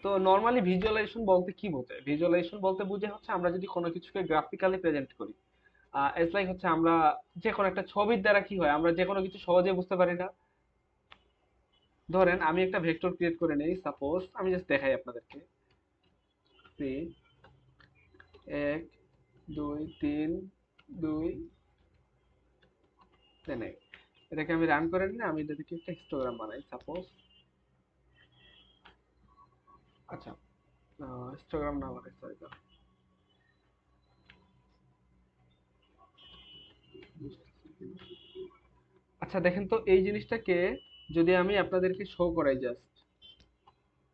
তো normally visualisation বলতে কি বোঝায়? ভিজুয়ালাইজেশন বলতে বুঝে হচ্ছে আমরা যদি কোনো কিছুকে গ্রাফিক্যালি প্রেজেন্ট করি। ইটস লাইক হচ্ছে আমরা যে কোনো একটা ছবির দ্বারা কি হয়, আমরা যে কোনো কিছু সহজে বুঝতে পারি না। ধরেন আমি একটা ভেক্টর ক্রিয়েট করে নেই, সাপোজ আমি জাস্ট দেখাই আপনাদেরকে। 1 2 3 2 দেন 1। এটাকে আমি রান করে নিয়ে আমি এটাকে একটা হিস্টোগ্রাম বানাই সাপোজ। আচ্ছা, হিস্টোগ্রাম না বানাই, সরি। আচ্ছা দেখেন তো এই জিনিসটাকে যদি আমি আপনাদেরকে শো করাই জাস্ট,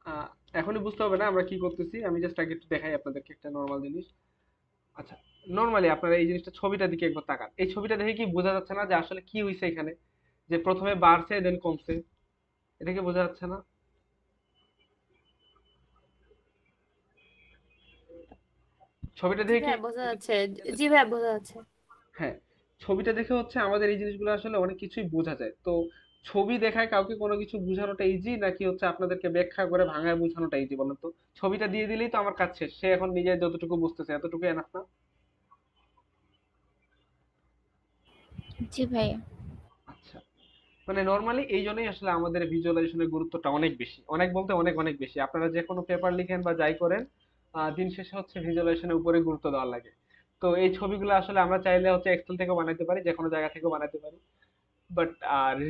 আহ, এখনই বুঝতে হবে না আমরা কি করতেছি, আমি জাস্ট আগে একটু দেখাই আপনাদেরকে একটা নর্মাল জিনিস। আচ্ছা, নর্মালি আপনারা এই জিনিসটা ছবিটার দিকে একবার তাকান, এই ছবিটা দেখে কি বোঝা যাচ্ছে না যে আসলে কি হয়েছে এখানে, যে প্রথমে বাড়ছে দেন কমছে? এটাকে বোঝা যাচ্ছে না? ছবিটা জি দেখে কি ভাইয়া বোঝা যাচ্ছে। জি ভাইয়া বোঝা যাচ্ছে। হ্যাঁ, ছবিটা দেখে হচ্ছে আমাদের এই জিনিসগুলো আসলে অনেক কিছুই বোঝা যায়। তো ছবি দেখায় কাউকে কোনো কিছু বোঝানোটা ইজি, নাকি হচ্ছে আপনাদেরকে ব্যাখ্যা করে ভাঙায় বোঝানোটা ইজি বলেন তো? ছবিটা দিয়ে দিলেই তো আমার কাজ শেষ, সে এখন নিজে যতটুকু বুঝতেছে এতটুকু এনাফ না? জি ভাইয়া। আচ্ছা, মানে নরমালি এই জন্যই আসলে আমাদের ভিজুয়ালাইজেশনের গুরুত্বটা অনেক বেশি, অনেক বলতে অনেক অনেক বেশি। আপনারা যে কোনো পেপার লিখেন বা যাই করেন, দিন শেষে হচ্ছে ভিজুয়ালাইজেশনের উপরে গুরুত্ব দেওয়া লাগে। তো এই ছবিগুলো আসলে আমরা চাইলে হচ্ছে এক্সেল থেকেও বানাইতে পারি, যে কোনো জায়গা থেকেও বানাইতে পারি। বাট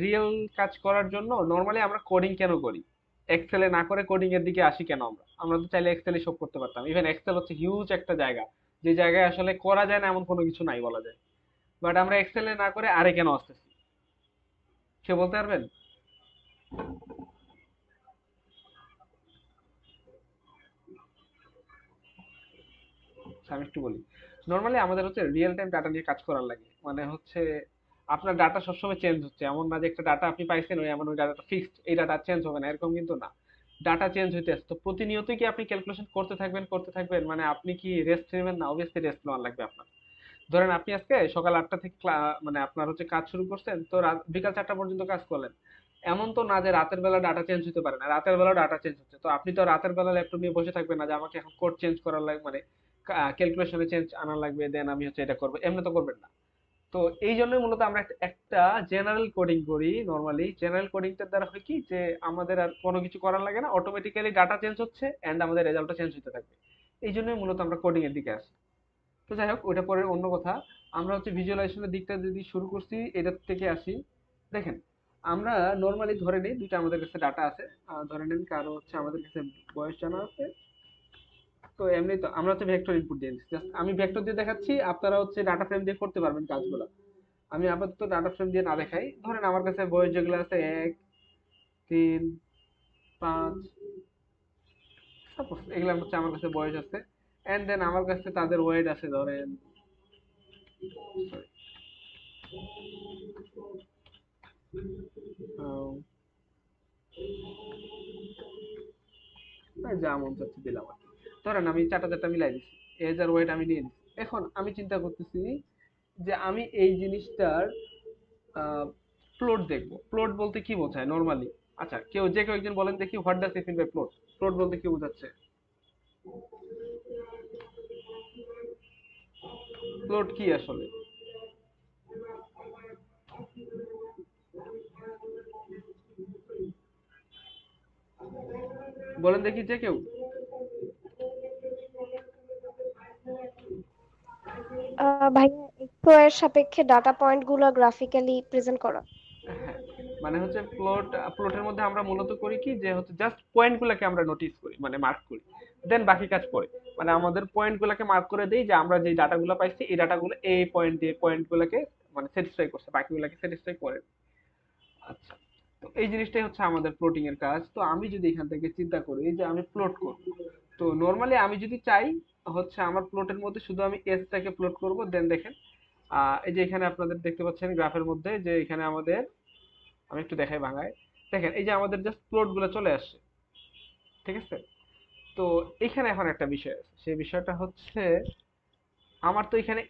রিয়েল কাজ করার জন্য নরমালি আমরা কোডিং কেন করি? এক্সেলে না করে কোডিং এর দিকে আসি কেন? আমরা আমরা তো চাইলে এক্সেলে সব করতে পারতাম। ইভেন এক্সেল হচ্ছে হিউজ একটা জায়গা, যে জায়গায় আসলে করা যায় না এমন কোনো কিছু নাই বলা যায়। বাট আমরা এক্সেলে না করে আরে কেন আসতেছি? সে বলতে পারবেন? আচ্ছা, আমি একটু বলি। নরমালি আমাদের হচ্ছে রিয়েল টাইম ডাটা নিয়ে কাজ করার লাগে, মানে হচ্ছে আপনার ডাটা সবসময় চেঞ্জ হচ্ছে, এমন না যে একটা ডাটা আপনি পাইছেন ওই এমন ওই ডাটাটা ফিক্সড, এই ডাটা চেঞ্জ হবে না, এরকম কিন্তু না। ডাটা চেঞ্জ হইতে আছে, তো প্রতিনিয়তই কি আপনি ক্যালকুলেশন করতে থাকবেন, মানে আপনি কি রেস্ট নেবেন? না, অবভিয়াসলি রেস্ট নেওয়ার লাগবে আপনার। ধরেন আপনি আজকে সকাল 8টা থেকে মানে আপনার হচ্ছে কাজ শুরু করছেন, তো রাত বিকাল 4টা পর্যন্ত কাজ করলেন। এমন তো না যে রাতের বেলা ডাটা চেঞ্জ হতে পারে না, রাতের বেলা ডাটা চেঞ্জ হচ্ছে, তো আপনি তো রাতের বেলা ল্যাপটপ নিয়ে বসে থাকবেন না যে আমাকে এখন কোড চেঞ্জ করার লাগবে, মানে ক্যালকুলেশনে চেঞ্জ আনা লাগবে, দেন আমি হচ্ছে এটা করবো, এমনি তো করবেন না। তো এই জন্যই মূলত আমরা একটা জেনারেল কোডিং করি। নরমালি জেনারেল কোডিংটার দ্বারা হয় কি যে আমাদের আর কোনো কিছু করার লাগে না, অটোমেটিক্যালি ডাটা চেঞ্জ হচ্ছে এন্ড আমাদের রেজাল্টটা চেঞ্জ হতে থাকবে। এই জন্যই মূলত আমরা কোডিং এর দিকে আসি। তো যাই হোক, ওইটা পরে অন্য কথা। আমরা হচ্ছে ভিজুয়ালাইজেশনের দিকটা যদি শুরু করছি এটার থেকে আসি। দেখেন, আমরা নর্মালি ধরে নিই দুইটা আমাদের কাছে ডাটা আছে। ধরে নিন কারো হচ্ছে আমাদের কাছে বয়স জানা আছে। তো এমনি তো আমরা হচ্ছে ভেক্টর ইনপুট দিয়ে দিচ্ছি, জাস্ট আমি ভেক্টর দিয়ে দেখাচ্ছি, আপনারা হচ্ছে ডাটা ফ্রেম দিয়ে করতে পারবেন কাজগুলো। আমি আপাতত ডাটা ফ্রেম দিয়ে না দেখাই। ধরেন আমার কাছে বয়স যেগুলো আছে 1 3 5, সাপোজ এগুলো হচ্ছে আমার কাছে বয়স আছে। এন্ড দেন আমার কাছে তাদের ওয়েট আছে ধরেন, যা মন চাচ্ছে দিলাম আর কি। ধরেন আমি চারটা চারটা মিলাই দিচ্ছি, এজ আর ওয়েট আমি নিয়ে নিচ্ছি। এখন আমি চিন্তা করতেছি যে আমি এই জিনিসটার প্লট দেখবো। প্লট বলতে কি বোঝায় নর্মালি? আচ্ছা, কেউ একজন বলেন দেখি, what does it mean by plot? Plot বলতে কি বোঝাচ্ছে? প্লট কি আসলে? বলেন দেখি যে কেউ। ভাইয়া এক্স এর সাপেক্ষে ডাটা পয়েন্ট গুলো গ্রাফিক্যালি প্রেজেন্ট করা। হ্যাঁ, মানে হচ্ছে প্লটের মধ্যে আমরা মূলত করি কি যে হচ্ছে জাস্ট পয়েন্ট গুলাকে আমরা নোটিস করি, মানে মার্ক করি, দেন বাকি কাজ পরে। মানে আমাদের পয়েন্ট গুলাকে মার্ক করে দেই যে আমরা যে ডাটাগুলো পাইছি এই ডাটাগুলো এই পয়েন্ট দিয়ে পয়েন্ট গুলাকে মানে স্যাটিসফাই করছে, বাকিগুলোকে স্যাটিসফাই করে। আচ্ছা, তো এই জিনিসটাই হচ্ছে আমাদের প্লটিং এর কাজ। তো আমি যদি এখান থেকে চিন্তা করি যে আমি প্লট করব, তো নর্মালি আমি যদি চাই হচ্ছে আমার প্লটের মধ্যে শুধু আমি এসটাকে প্লট করব, দেন দেখেন এই যে এখানে আপনাদের দেখতে পাচ্ছেন গ্রাফের মধ্যে যে এখানে আমাদের, আমি একটু দেখাই ভাঙায়। দেখেন এই যে আমাদের জাস্ট প্লট গুলো চলে আসছে, ঠিক আছে? তো এখানে এখন একটা বিষয় আছে, সেই বিষয়টা হচ্ছে আমার তো এখানে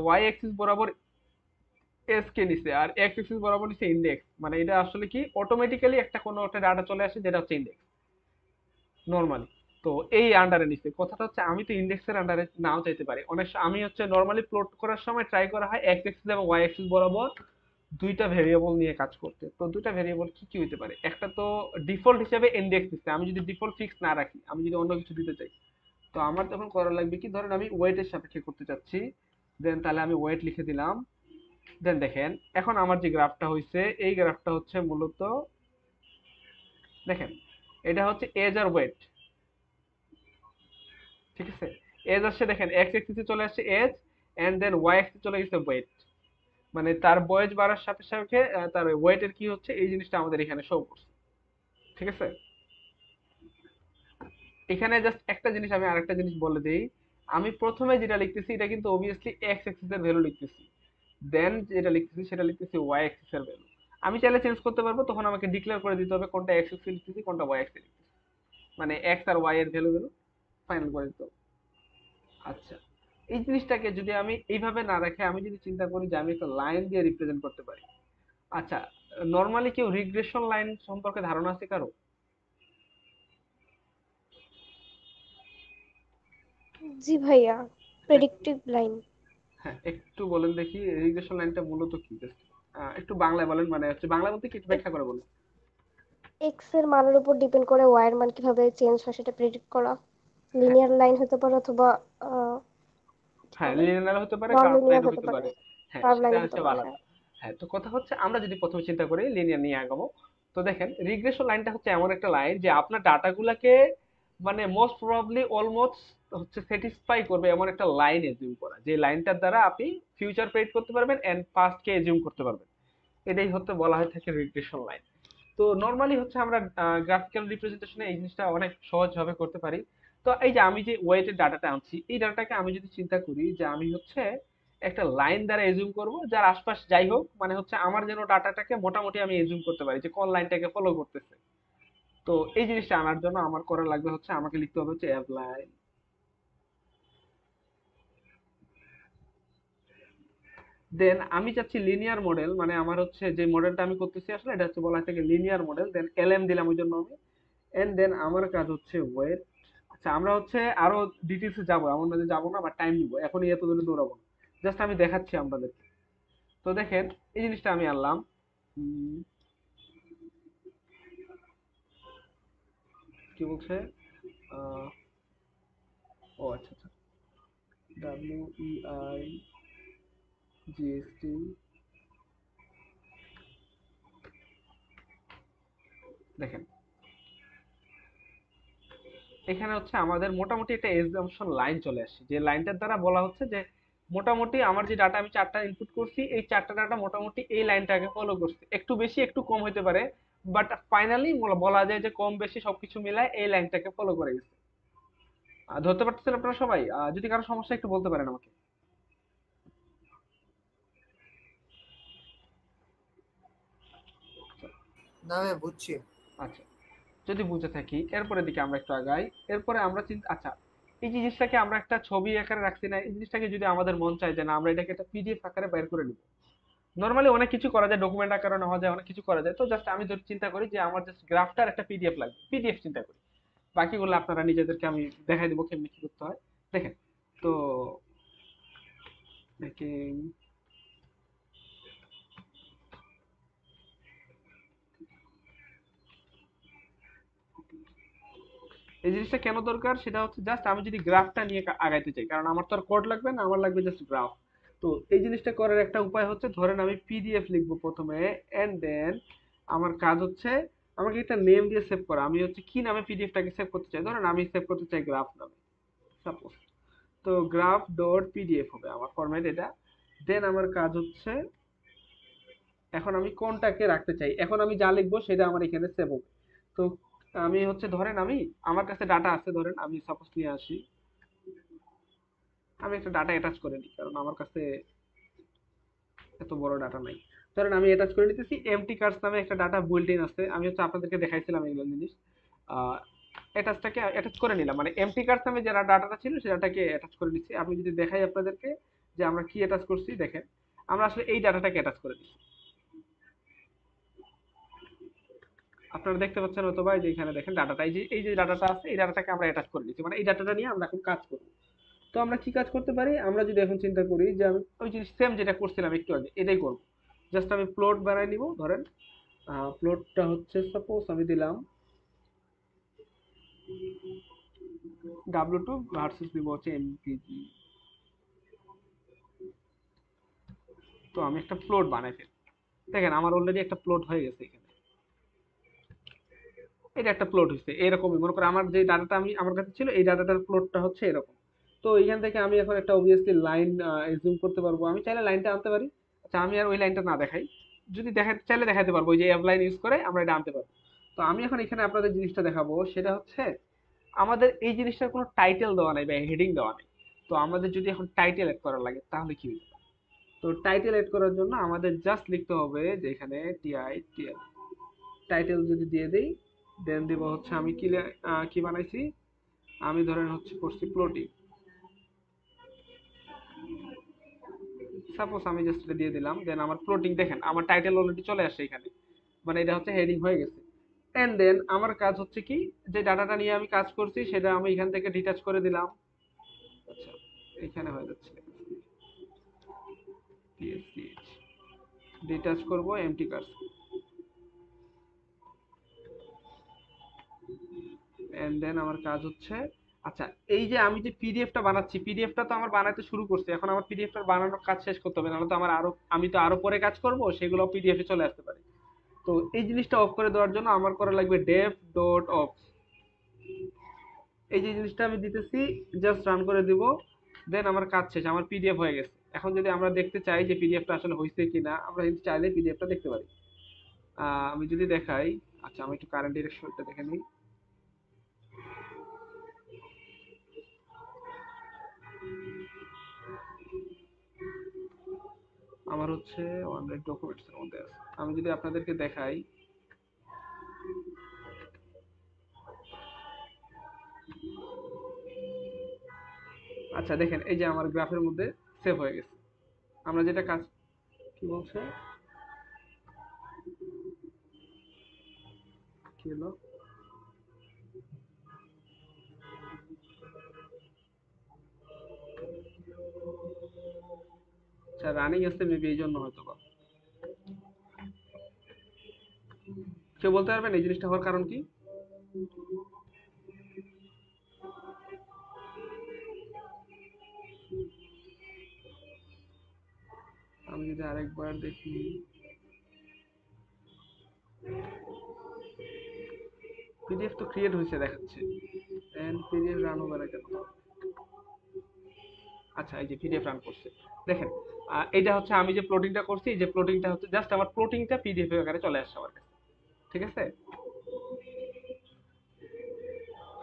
ওয়াই অ্যাক্সিস বরাবর এস কে নিছে আর এক্স অ্যাক্সিস বরাবর নিছে ইন্ডেক্স, মানে এটা আসলে কি অটোমেটিক্যালি একটা কোনো একটা ডাটা চলে আসে যেটা হচ্ছে ইন্ডেক্স নর্মালি। তো এই আন্ডারে নিচ্ছে। কথাটা হচ্ছে আমি তো ইন্ডেক্সের আন্ডারে নাও চাইতে পারি। আমি হচ্ছে নর্মালি প্লট করার সময় ট্রাই করা হয় এক্স অ্যাক্সিস এবং ওয়াই অ্যাক্সিস বরাবর দুইটা ভেরিয়েবল নিয়ে কাজ করতে। তো দুইটা ভেরিয়েবল কি কি হতে পারে? একটা তো ডিফল্ট হিসেবে ইন্ডেক্স দিচ্ছে, আমি যদি ডিফল্ট ফিক্স না রাখি, আমি যদি অন্য কিছু দিতে চাই, তো আমার তখন করা লাগবে কি, ধরেন আমি ওয়েটের সাপেক্ষে করতে চাচ্ছি, দেন তাহলে আমি ওয়েট লিখে দিলাম। দেন দেখেন এখন আমার যে গ্রাফটা হয়েছে, এই গ্রাফটা হচ্ছে মূলত দেখেন এটা হচ্ছে এজ আর ওয়েট, ঠিক আছে? এজ আসছে দেখেন এক্স এক্সিসে চলে আসছে এজ, এন্ড দেন ওয়াই এক্সিসে চলে গেছে ওয়েট। মানে তার বয়স বাড়ার সাথে সাথে তার ওয়েটের কি হচ্ছে এই জিনিসটা আমাদের এখানে শো করছে, ঠিক আছে? এখানে জাস্ট একটা জিনিস আমি আরেকটা জিনিস বলে দেই, আমি প্রথমে যেটা লিখতেছি এটা কিন্তু অবভিয়াসলি এক্স এক্সিস এর ভ্যালু লিখতেছি, দেন যেটা লিখতেছি সেটা লিখতেছি ওয়াই এক্সিস এর ভ্যালু। আমি চাইলে চেঞ্জ করতে পারবো, তখন আমাকে ডিক্লেয়ার করে দিতে হবে কোনটা এক্স এক্সিস লিখতেছি কোনটা ওয়াই এক্সিস লিখতেছি, মানে এক্স আর ওয়াই এর ভ্যালু ভ্যালু ফাইনাল করে দিতে হবে। আচ্ছা, এই জিনিসটাকে যদি আমি এইভাবে না রেখে আমি যদি চিন্তা করি যে আমি একটা লাইন দিয়ে রিপ্রেজেন্ট করতে পারি। আচ্ছা, নর্মালি কেউ রিগ্রেশন লাইন সম্পর্কে ধারণা আছে কারো? জি ভাইয়া, প্রেডিক্টিভ লাইন। হ্যাঁ, একটু বলেন দেখি রিগ্রেশন লাইনটা মূলত কি? জাস্ট একটু বাংলায় বলেন, মানে হচ্ছে বাংলা বলতে কি একটু ব্যাখ্যা করে বলেন। এক্স এর মানের উপর ডিপেন্ড করে ওয়াই এর মান কিভাবে চেঞ্জ হয় সেটা প্রেডিক্ট করা। হ্যাঁ, লিনিয়ার লাইন হতে পারে অথবা কি হ্যাঁ বলে, লিনিয়ার হতে পারে, নন কার্ভ লিনিয়ার লাইনও হতে হতে পারে, পারে। হ্যাঁ, কার্ভ সেটা লাইন হতে হচ্ছে পারে, আলাদা। হ্যাঁ। হ্যাঁ, তো কথা হচ্ছে আমরা যদি প্রথমে চিন্তা করি লিনিয়ার নিয়ে আগাবো, তো দেখেন রিগ্রেশন লাইনটা হচ্ছে এমন একটা লাইন যে আপনার ডাটাগুলোকে মানে মোস্ট প্রবাবলি অলমোস্ট হচ্ছে স্যাটিসফাই করবে এমন একটা লাইন এজিউম করা, যে লাইনটার দ্বারা আপনি ফিউচার প্রেডিক্ট করতে পারবেন এন্ড পাস্ট কে এজিউম করতে পারবেন। এটাই হচ্ছে বলা হয়ে থাকে রিগ্রেশন লাইন। তো নর্মালি হচ্ছে আমরা গ্রাফিক্যাল রিপ্রেজেন্টেশনে এই জিনিসটা অনেক সহজভাবে করতে পারি। তো এই যে আমি যে ওয়েটের ডাটাটা আনছি, এই ডাটাটাকে আমি যদি চিন্তা করি যে আমি হচ্ছে একটা লাইন দ্বারা এজিউম করব যার আশপাশ যাই হোক, মানে হচ্ছে আমার যেন ডাটাটাকে মোটামুটি আমি এজিউম করতে পারি যে কোন লাইনটাকে ফলো করতেছে। তো এই জিনিসটা আনার জন্য আমার করা লাগবে হচ্ছে আমাকে লিখতে হবে হচ্ছে অ্যাপ্লাই, দেন আমি চাচ্ছি লিনিয়ার মডেল, মানে আমার হচ্ছে যে মডেলটা আমি করতেছি আসলে এটা হচ্ছে বলা হয় থাকে লিনিয়ার মডেল, দেন এলএম দিলাম ওই জন্য আমি, এন্ড দেন আমার কাজ হচ্ছে ওয়েট। আচ্ছা, আমরা হচ্ছে আরো ডিটেলসে যাবো, এমন না যে যাবো না বা টাইম নিবো, এখনই এত দূরে দৌড়াবো না, জাস্ট আমি দেখাচ্ছি আপনাদের। তো দেখেন এই জিনিসটা আমি আনলাম। উম, কি বলছে? আহ, ও আচ্ছা আচ্ছা, WEI GST, দেখেন এখানে হচ্ছে আমাদের মোটামুটি একটা এক্সাম্পশন লাইন চলে আসছে, যে লাইনটার দ্বারা বলা হচ্ছে যে মোটামুটি আমার যে ডাটা আমি চারটা ইনপুট করছি, এই চারটা ডাটা মোটামুটি এই লাইনটাকে ফলো করছে, একটু বেশি একটু কম হতে পারে, বাট ফাইনালি বলা যায় যে কম বেশি সবকিছু মিলায় এই লাইনটাকে ফলো করে গেছে। ধরতে পারতেছেন আপনারা সবাই? যদি কারো সমস্যা একটু বলতে পারেন আমাকে। না ভাই বুঝছি। আচ্ছা, যদি বুঝে থাকি এরপরের দিকে আমরা একটু আগাই। এরপরে আমরা চিন্তা, আচ্ছা এই জিনিসটাকে আমরা একটা ছবি আকারে রাখছি না, এই জিনিসটাকে যদি আমাদের মন চায় যে না আমরা এটাকে একটা পিডিএফ আকারে বের করে নিব, নরমালি অনেক কিছু করা যায়, ডকুমেন্ট আকারে নেওয়া যায়, অনেক কিছু করা যায়। তো জাস্ট আমি ধরে চিন্তা করি যে আমার জাস্ট গ্রাফটার একটা পিডিএফ লাগবে, পিডিএফ চিন্তা করি, বাকিগুলো আপনারা নিজেদেরকে আমি দেখাই দেবো কেমনি কি করতে হয়। দেখেন, তো দেখেন এই জিনিসটা কেন দরকার সেটা হচ্ছে জাস্ট আমি যদি গ্রাফটা নিয়ে আগাইতে চাই, কারণ আমার তো আর কোড লাগবে না, আমার লাগবে জাস্ট গ্রাফ। তো এই জিনিসটা করার একটা উপায় হচ্ছে, ধরেন আমি পিডিএফ লিখবো প্রথমে, এন্ড দেন আমার কাজ হচ্ছে আমাকে একটা নেম দিয়ে সেভ করা। আমি হচ্ছে কি নামে পিডিএফটাকে সেভ করতে চাই, ধরেন আমি সেভ করতে চাই গ্রাফ নামে, সাপোজ। তো গ্রাফ ডট পিডিএফ হবে আমার ফরম্যাট এটা। দেন আমার কাজ হচ্ছে এখন আমি কোনটাকে রাখতে চাই, এখন আমি যা লিখবো সেটা আমার এখানে সেভ হবে। তো আমি হচ্ছে ধরেন আমি আমার কাছে ডাটা আছে, ধরেন আমি সাপোজ নিয়ে আসি, আমি একটা ডাটা অ্যাটাচ করে নিই কারণ আমার কাছে এত বড় ডাটা নাই। ধরেন আমি অ্যাটাচ করে নিতেছি এমটি কার্স নামে একটা ডাটা বুইল্ট ইন আছে, আমি হচ্ছে আপনাদেরকে দেখাইছিলাম এগুলো জিনিস। অ্যাটাচটাকে অ্যাটাচ করে নিলাম, মানে এমটি কার্স নামে যে ডাটাটা ছিল সেটাকে অ্যাটাচ করে নিচ্ছি। আমি যদি দেখাই আপনাদেরকে যে আমরা কি অ্যাটাচ করছি, দেখেন আমরা আসলে এই ডাটাটাকে অ্যাটাচ করে দিচ্ছি। আপনারা দেখতে পাচ্ছেন হয়তো বা, এই যে এখানে দেখেন ডাটাটা, এই যে ডাটাটা আছে, এই ডাটাটাকে আমরা অ্যাটাচ করে দিচ্ছি, মানে এই ডাটাটা নিয়ে আমরা এখন কাজ করব। তো আমরা কি কাজ করতে পারি, আমরা যদি এখন চিন্তা করি যে আমি ওই জিনিস সেম যেটা করছিলাম একটু আগে এটাই করব। জাস্ট আমি প্লট বানাই নিব, ধরেন প্লটটা হচ্ছে সাপোজ আমি দিলাম W2 ভার্সেস দিব হচ্ছে MPG। তো আমি একটা প্লট বানাই ফেলি, দেখেন আমার অলরেডি একটা প্লট হয়ে গেছে এখানে। এটা একটা প্লট হচ্ছে এরকমই, মনে করো আমার যে ডাটাটা আমি আমার কাছে ছিল এই ডাটাটার প্লটটা হচ্ছে এরকম। তো এখান থেকে আমি এখন একটা অবভিয়াসলি লাইন এজিউম করতে পারবো, আমি চাইলে লাইনটা আনতে পারি। আচ্ছা আমি আর ওই লাইনটা না দেখাই, যদি দেখাতে চাইলে দেখাতে পারবো, ওই যে এভ লাইন ইউজ করে আমরা এটা আনতে পারবো। তো আমি এখন এখানে আপনাদের জিনিসটা দেখাবো, সেটা হচ্ছে আমাদের এই জিনিসটার কোনো টাইটেল দেওয়া নাই বা হেডিং দেওয়া নাই। তো আমাদের যদি এখন টাইটেল এড করা লাগে তাহলে কি হবে? তো টাইটেল এড করার জন্য আমাদের জাস্ট লিখতে হবে যে এখানে টিআইটিএল টাইটেল যদি দিয়ে দেই, দেন দিব হচ্ছে আমি কি বানাইছি, আমি ধরেন হচ্ছে করছি প্লটিং, সাপোজ আমি জাস্ট এটা দিয়ে দিলাম, দেন আমার প্লটিং দেখেন আমার টাইটেল অলরেডি চলে আসছে এখানে, মানে এটা হচ্ছে হেডিং হয়ে গেছে। এন্ড দেন আমার কাজ হচ্ছে কি, যে ডাটাটা নিয়ে আমি কাজ করছি সেটা আমি এখান থেকে ডিটাচ করে দিলাম। আচ্ছা এখানে হয়ে যাচ্ছে PSCH, ডিটাচ করব এমটি কার্স, এন্ড দেন আমার কাজ হচ্ছে, আচ্ছা এই যে আমি যে পিডিএফটা বানাচ্ছি, পিডিএফটা তো আমার বানাতে শুরু করছি, এখন আমার পিডিএফটা বানানোর কাজ শেষ করতে হবে, নাহলে তো আমার আরো, আমি তো আরো পরে কাজ করব, সেগুলো পিডিএফ এ চলে আসতে পারে। তো এই জিনিসটা অফ করে দেওয়ার জন্য আমার করা লাগবে ডেফ ডট অফ, এই যে জিনিসটা আমি দিতেছি, জাস্ট রান করে দিব, দেন আমার কাজ শেষ, আমার পিডিএফ হয়ে গেছে। এখন যদি আমরা দেখতে চাই যে পিডিএফটা আসলে হয়েছে কিনা, আমরা কিন্তু চাইলে পিডিএফটা দেখতে পারি। আমি যদি দেখাই, আচ্ছা আমি একটু কারেন্ট ডিরেকশনটা দেখে নিই। আমার হচ্ছে অনলাইন ডকুমেন্টস এর মধ্যে আছে, আমি যদি আপনাদেরকে দেখাই, আচ্ছা দেখেন এই যে আমার গ্রাফের মধ্যে সেভ হয়ে গেছে। আমরা যেটা কাজ, কি বলছে, কি হলো, আচ্ছা রানিং আছে মেবি এই জন্য হয়তো বা। কেউ বলতে পারবেন এই জিনিসটা হওয়ার কারণ কি? আমি যদি আরেকবার দেখি, পিডিএফ তো ক্রিয়েট হয়েছে দেখাচ্ছে, এন্ড পিডিএফ রান হবে না কেন? আচ্ছা এই যে পিডিএফ রান করছে, দেখেন এটা হচ্ছে আমি যে প্লটিংটা করছি, এই যে প্লটিংটা হচ্ছে জাস্ট আমার প্লটিংটা পিডিএফ আকারে চলে আসছে আমার কাছে, ঠিক আছে?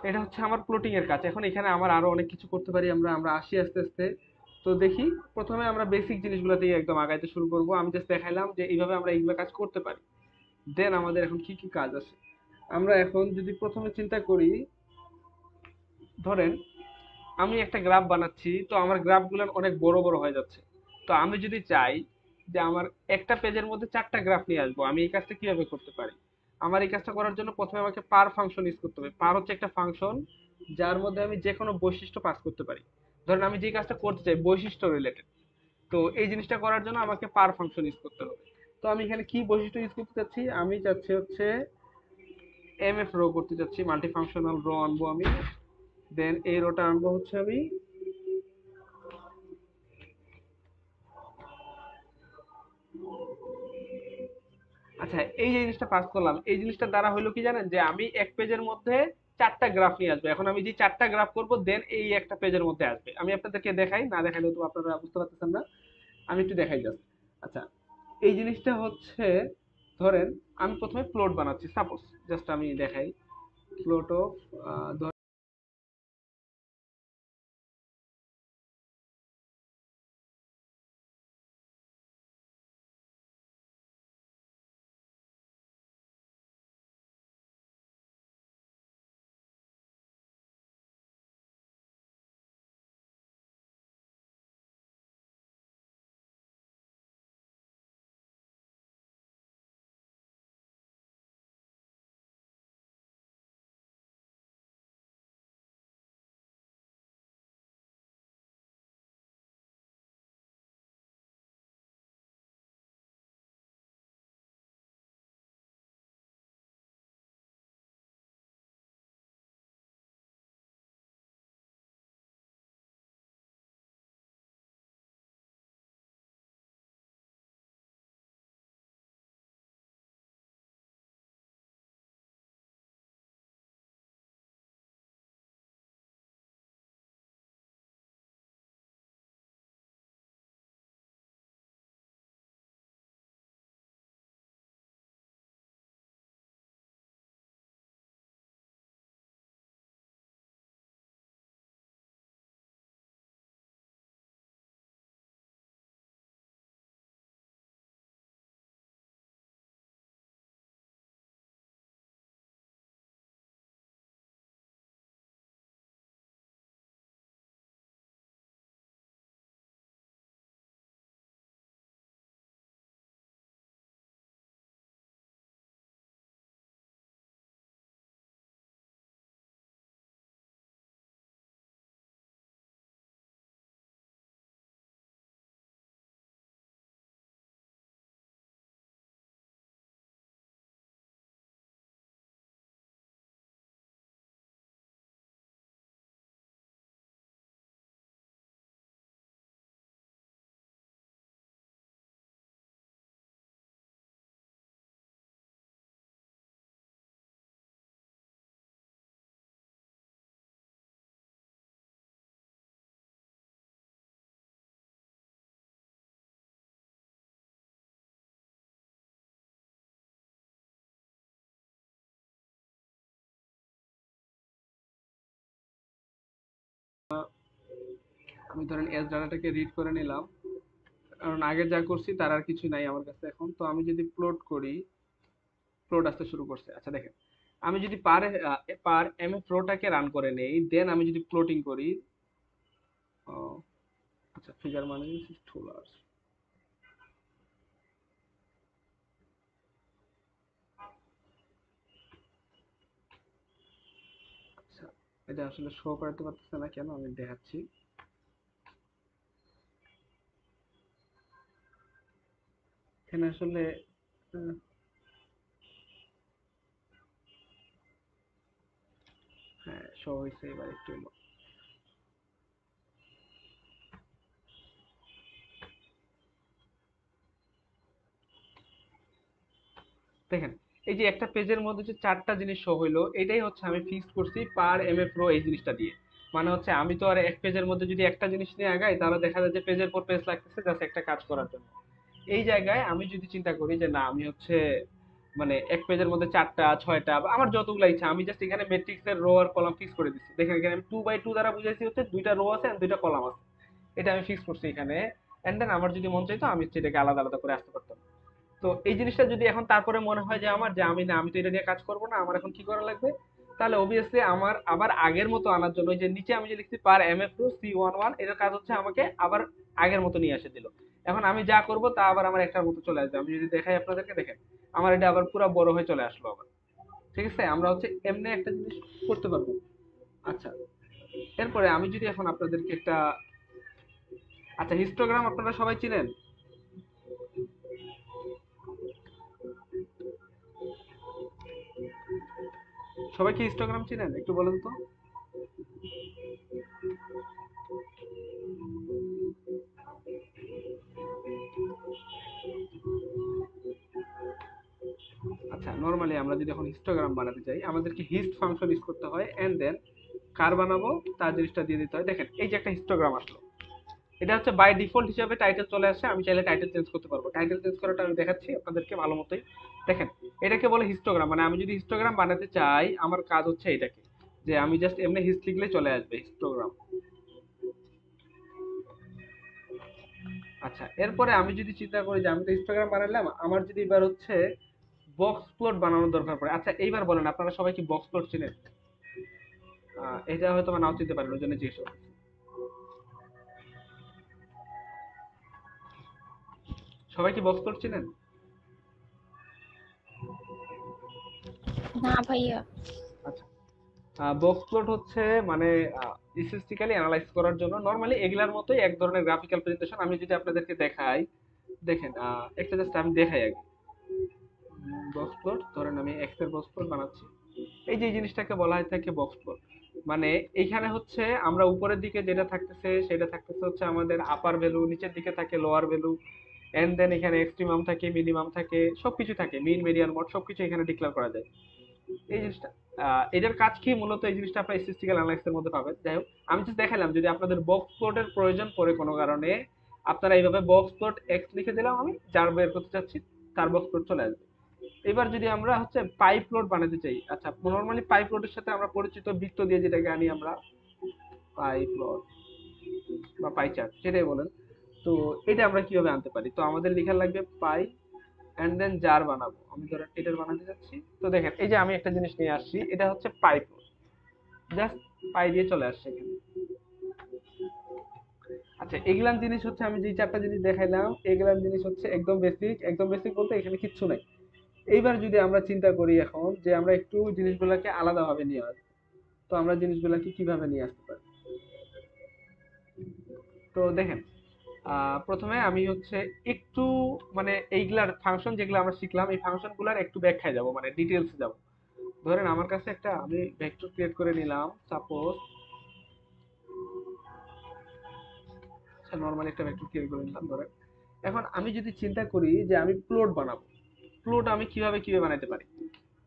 এটা হচ্ছে আমার প্লটিং এর কাজ। এখন এখানে আমার আরো অনেক কিছু করতে পারি, আমরা আমরা আসি আস্তে আস্তে। তো দেখি, প্রথমে আমরা বেসিক জিনিসগুলো দিয়ে একদম আগাইতে শুরু করব, আমি জাস্ট দেখাইলাম যে এইভাবে আমরা এইগুলো কাজ করতে পারি। দেন আমাদের এখন কি কি কাজ আছে, আমরা এখন যদি প্রথমে চিন্তা করি, ধরেন আমি একটা গ্রাফ বানাচ্ছি, তো আমার গ্রাফগুলো অনেক বড় বড় হয়ে যাচ্ছে। তো আমি যদি চাই যে আমার একটা পেজের মধ্যে 4টা গ্রাফ নিয়ে আসবো, আমি এই কাজটা কিভাবে করতে পারি? আমার এই কাজটা করার জন্য প্রথমে আমাকে পার ফাংশন ইউজ করতে হবে। পার হচ্ছে একটা ফাংশন যার মধ্যে আমি যে কোনো বৈশিষ্ট্য পাস করতে পারি। ধরেন আমি যে কাজটা করতে চাই বৈশিষ্ট্য রিলেটেড, তো এই জিনিসটা করার জন্য আমাকে পার ফাংশন ইউজ করতে হবে। তো আমি এখানে কি বৈশিষ্ট্য ইউজ করতে চাচ্ছি, আমি চাচ্ছি হচ্ছে এমএফ রো করতে চাচ্ছি, মাল্টি ফাংশনাল রো আনবো আমি। দেন এই রোটা আনবো হচ্ছে আমি, আচ্ছা এই যে জিনিসটা পাস করলাম, এই জিনিসটার দ্বারা হলো কি জানেন, যে আমি এক পেজের মধ্যে 4টা গ্রাফ নিয়ে আসবে। এখন আমি যে 4টা গ্রাফ করব, দেন এই একটা পেজের মধ্যে আসবে। আমি আপনাদেরকে দেখাই, না দেখালে তো আপনারা বুঝতে পারতেছেন না, আমি একটু দেখাই জাস্ট। আচ্ছা এই জিনিসটা হচ্ছে, ধরেন আমি প্রথমে প্লট বানাচ্ছি, সাপোজ জাস্ট আমি দেখাই, প্লট অফ আমি ধরেন এস ডাটাটাকে রিড করে নিলাম, কারণ আগে যা করছি তার আর কিছু নাই আমার কাছে এখন। তো আমি যদি প্লট করি, প্লট আসতে শুরু করছে। আচ্ছা দেখেন, আমি যদি পার এম এ ফ্লোটাকে রান করে নেই, দেন আমি যদি প্লটিং করি, আচ্ছা ফিগার মানে ডলার্স। আচ্ছা, এটা আসলে শো করতে পারতেছে না কেন, আমি দেখাচ্ছি। এখানে আসলে আহ, হ্যাঁ শো হয়েছে, এবার একটু হলো। দেখেন, এই যে একটা পেজের মধ্যে যে চারটা জিনিস শো হইলো, এটাই হচ্ছে আমি ফিক্স করছি পার এম এফ রো এই জিনিসটা দিয়ে। মানে হচ্ছে আমি তো আর এক পেজের মধ্যে যদি একটা জিনিস নিয়ে আগাই, তাহলে দেখা যায় যে পেজের পর পেজ লাগতেছে জাস্ট একটা কাজ করার জন্য। এই জায়গায় আমি যদি চিন্তা করি যে না, আমি হচ্ছে মানে এক পেজের মধ্যে চারটা ছয়টা বা আমার যতগুলো ইচ্ছা, আমি জাস্ট এখানে ম্যাট্রিক্স এর রো আর কলাম ফিক্স করে দিচ্ছি। দেখেন এখানে আমি 2 বাই 2 দ্বারা বুঝাইছি হচ্ছে দুইটা রো আছে আর দুইটা কলাম আছে, এটা আমি ফিক্স করছি এখানে। এন্ড দেন আমার যদি মন চাইতো আমি সেটাকে আলাদা আলাদা করে আসতে পারতাম। তো এই জিনিসটা যদি এখন তারপরে মনে হয় যে আমার যে আমি না, আমি তো এটা নিয়ে কাজ করবো না, আমার এখন কি করা লাগবে, তাহলে অবভিয়াসলি আমার আবার আগের মতো আনার জন্য ওই যে নিচে আমি যে লিখছি পার এম এফ C11, এটার কাজ হচ্ছে আমাকে আবার আগের মতো নিয়ে এসে দিল। এখন আমি যা করব তা আবার আমার একটার মতো চলে আসবে। আমি যদি দেখাই আপনাদেরকে, দেখেন আমার এটা আবার পুরো বড় হয়ে চলে আসলো আবার। ঠিক আছে, আমরা হচ্ছে এমনি একটা জিনিস করতে পারবো। আচ্ছা, এরপরে আমি যদি এখন আপনাদেরকে একটা, আচ্ছা হিস্টোগ্রাম আপনারা সবাই চিনেন? সবাই কি হিস্টোগ্রাম চিনেন একটু বলেন তো? আচ্ছা, নরমালি আমরা যদি এখন হিস্টোগ্রাম বানাতে চাই, আমাদেরকে হিস্ট ফাংশন ইউজ করতে হয়, এন্ড দেন কার বানাবো তার জিনিসটা দিয়ে দিতে হয়। দেখেন এই যে একটা হিস্টোগ্রাম আসলো, এটা হচ্ছে বাই ডিফল্ট হিসেবে টাইটেল চলে আসে। আমি চাইলে টাইটেল চেঞ্জ করতে পারবো। টাইটেল চেঞ্জ করাটা আমি দেখাচ্ছি আপনাদেরকে ভালো মতোই। দেখেন, এটাকে বলে হিস্টোগ্রাম। মানে আমি যদি হিস্টোগ্রাম বানাতে চাই, আমার কাজ হচ্ছে এটাকে, যে আমি জাস্ট এমনি হিস্ট লিখলে চলে আসবে হিস্টোগ্রাম। আচ্ছা, এরপরে আমি যদি চিন্তা করি যে আমি তো হিস্টোগ্রাম বানালাম, আমার যদি এবার হচ্ছে বক্স প্লট বানানোর দরকার পড়ে। আচ্ছা এইবার বলেন, আপনারা সবাই কি বক্স প্লট চিনেন? এটা হয়তো বা নাও চিনতে পারেন, ওই জন্য জিজ্ঞেস করছি। সবাই কি বক্স প্লট চিনেন? না ভাইয়া। আচ্ছা, বক্স প্লট হচ্ছে মানে স্ট্যাটিস্টিক্যালি অ্যানালাইজ করার জন্য নরমালি এগুলার মতোই এক ধরনের গ্রাফিক্যাল প্রেজেন্টেশন। আমি যদি আপনাদেরকে দেখাই, দেখেন একটা জাস্ট আমি দেখাই আগে। বক্স প্লট ধরেন আমি এক্স এর বক্স প্লট বানাচ্ছি, এই যে এই জিনিসটাকে বলা হয় থাকে বক্স প্লট। মানে এইখানে হচ্ছে আমরা উপরের দিকে যেটা থাকতেছে সেটা থাকতেছে হচ্ছে আমাদের আপার ভ্যালু, নিচের দিকে থাকে লোয়ার ভ্যালু, এন্ড দেন এখানে এক্সট্রিমাম থাকে, মিনিমাম থাকে, সবকিছু থাকে, মিন মেডিয়ান মোড সবকিছু এখানে ডিক্লেয়ার করা যায়। এই জিনিসটা এটার কাজ কি মূলত, এই জিনিসটা আপনার স্ট্যাটিস্টিক্যাল অ্যানালাইসিসের মধ্যে পাবেন। যাই হোক, আমি জাস্ট দেখালাম যদি আপনাদের বক্স প্লটের প্রয়োজন পড়ে কোনো কারণে, আপনারা এইভাবে বক্স প্লট এক্স লিখে দিলাম, আমি যার বের করতে চাচ্ছি তার বক্স প্লট চলে আসবে। এবার যদি আমরা হচ্ছে পাই প্লট বানাতে চাই, আচ্ছা নরমালি পাই প্লটের সাথে আমরা পরিচিত বৃত্ত দিয়ে যেটাকে আনি আমরা, পাই প্লট বা পাই চার্ট যেটাই বলেন। তো এটা আমরা কিভাবে আনতে পারি, তো আমাদের লেখা লাগবে পাই এন্ড দেন জার বানাবো। আমি ধরেন এটার বানাতে যাচ্ছি। তো দেখেন এই যে আমি একটা জিনিস নিয়ে আসছি, এটা হচ্ছে পাই প্লট, জাস্ট পাই দিয়ে চলে আসছে এখানে। আচ্ছা, এগুলান জিনিস হচ্ছে আমি যে চারটা জিনিস দেখাইলাম, এগুলান জিনিস হচ্ছে একদম বেসিক। একদম বেসিক বলতে এখানে কিচ্ছু নাই। এইবার যদি আমরা চিন্তা করি এখন যে আমরা একটু জিনিসগুলোকে আলাদাভাবে নিয়ে আসবো, তো আমরা জিনিসগুলোকে কিভাবে নিয়ে আসতে পারি? তো দেখেন, প্রথমে আমি হচ্ছে একটু মানে এইগুলার ফাংশন যেগুলো আমরা শিখলাম, এই ফাংশন গুলার একটু ব্যাখ্যায় যাব, মানে ডিটেলস যাব। ধরেন আমার কাছে একটা আমি ভেক্টর ক্রিয়েট করে নিলাম, সাপোজ নর্মালি একটা ভেক্টর ক্রিয়েট করে নিলাম ধরেন। এখন আমি যদি চিন্তা করি যে আমি প্লট বানাবো, প্লট আমি কিভাবে কিভাবে বানাতে পারি?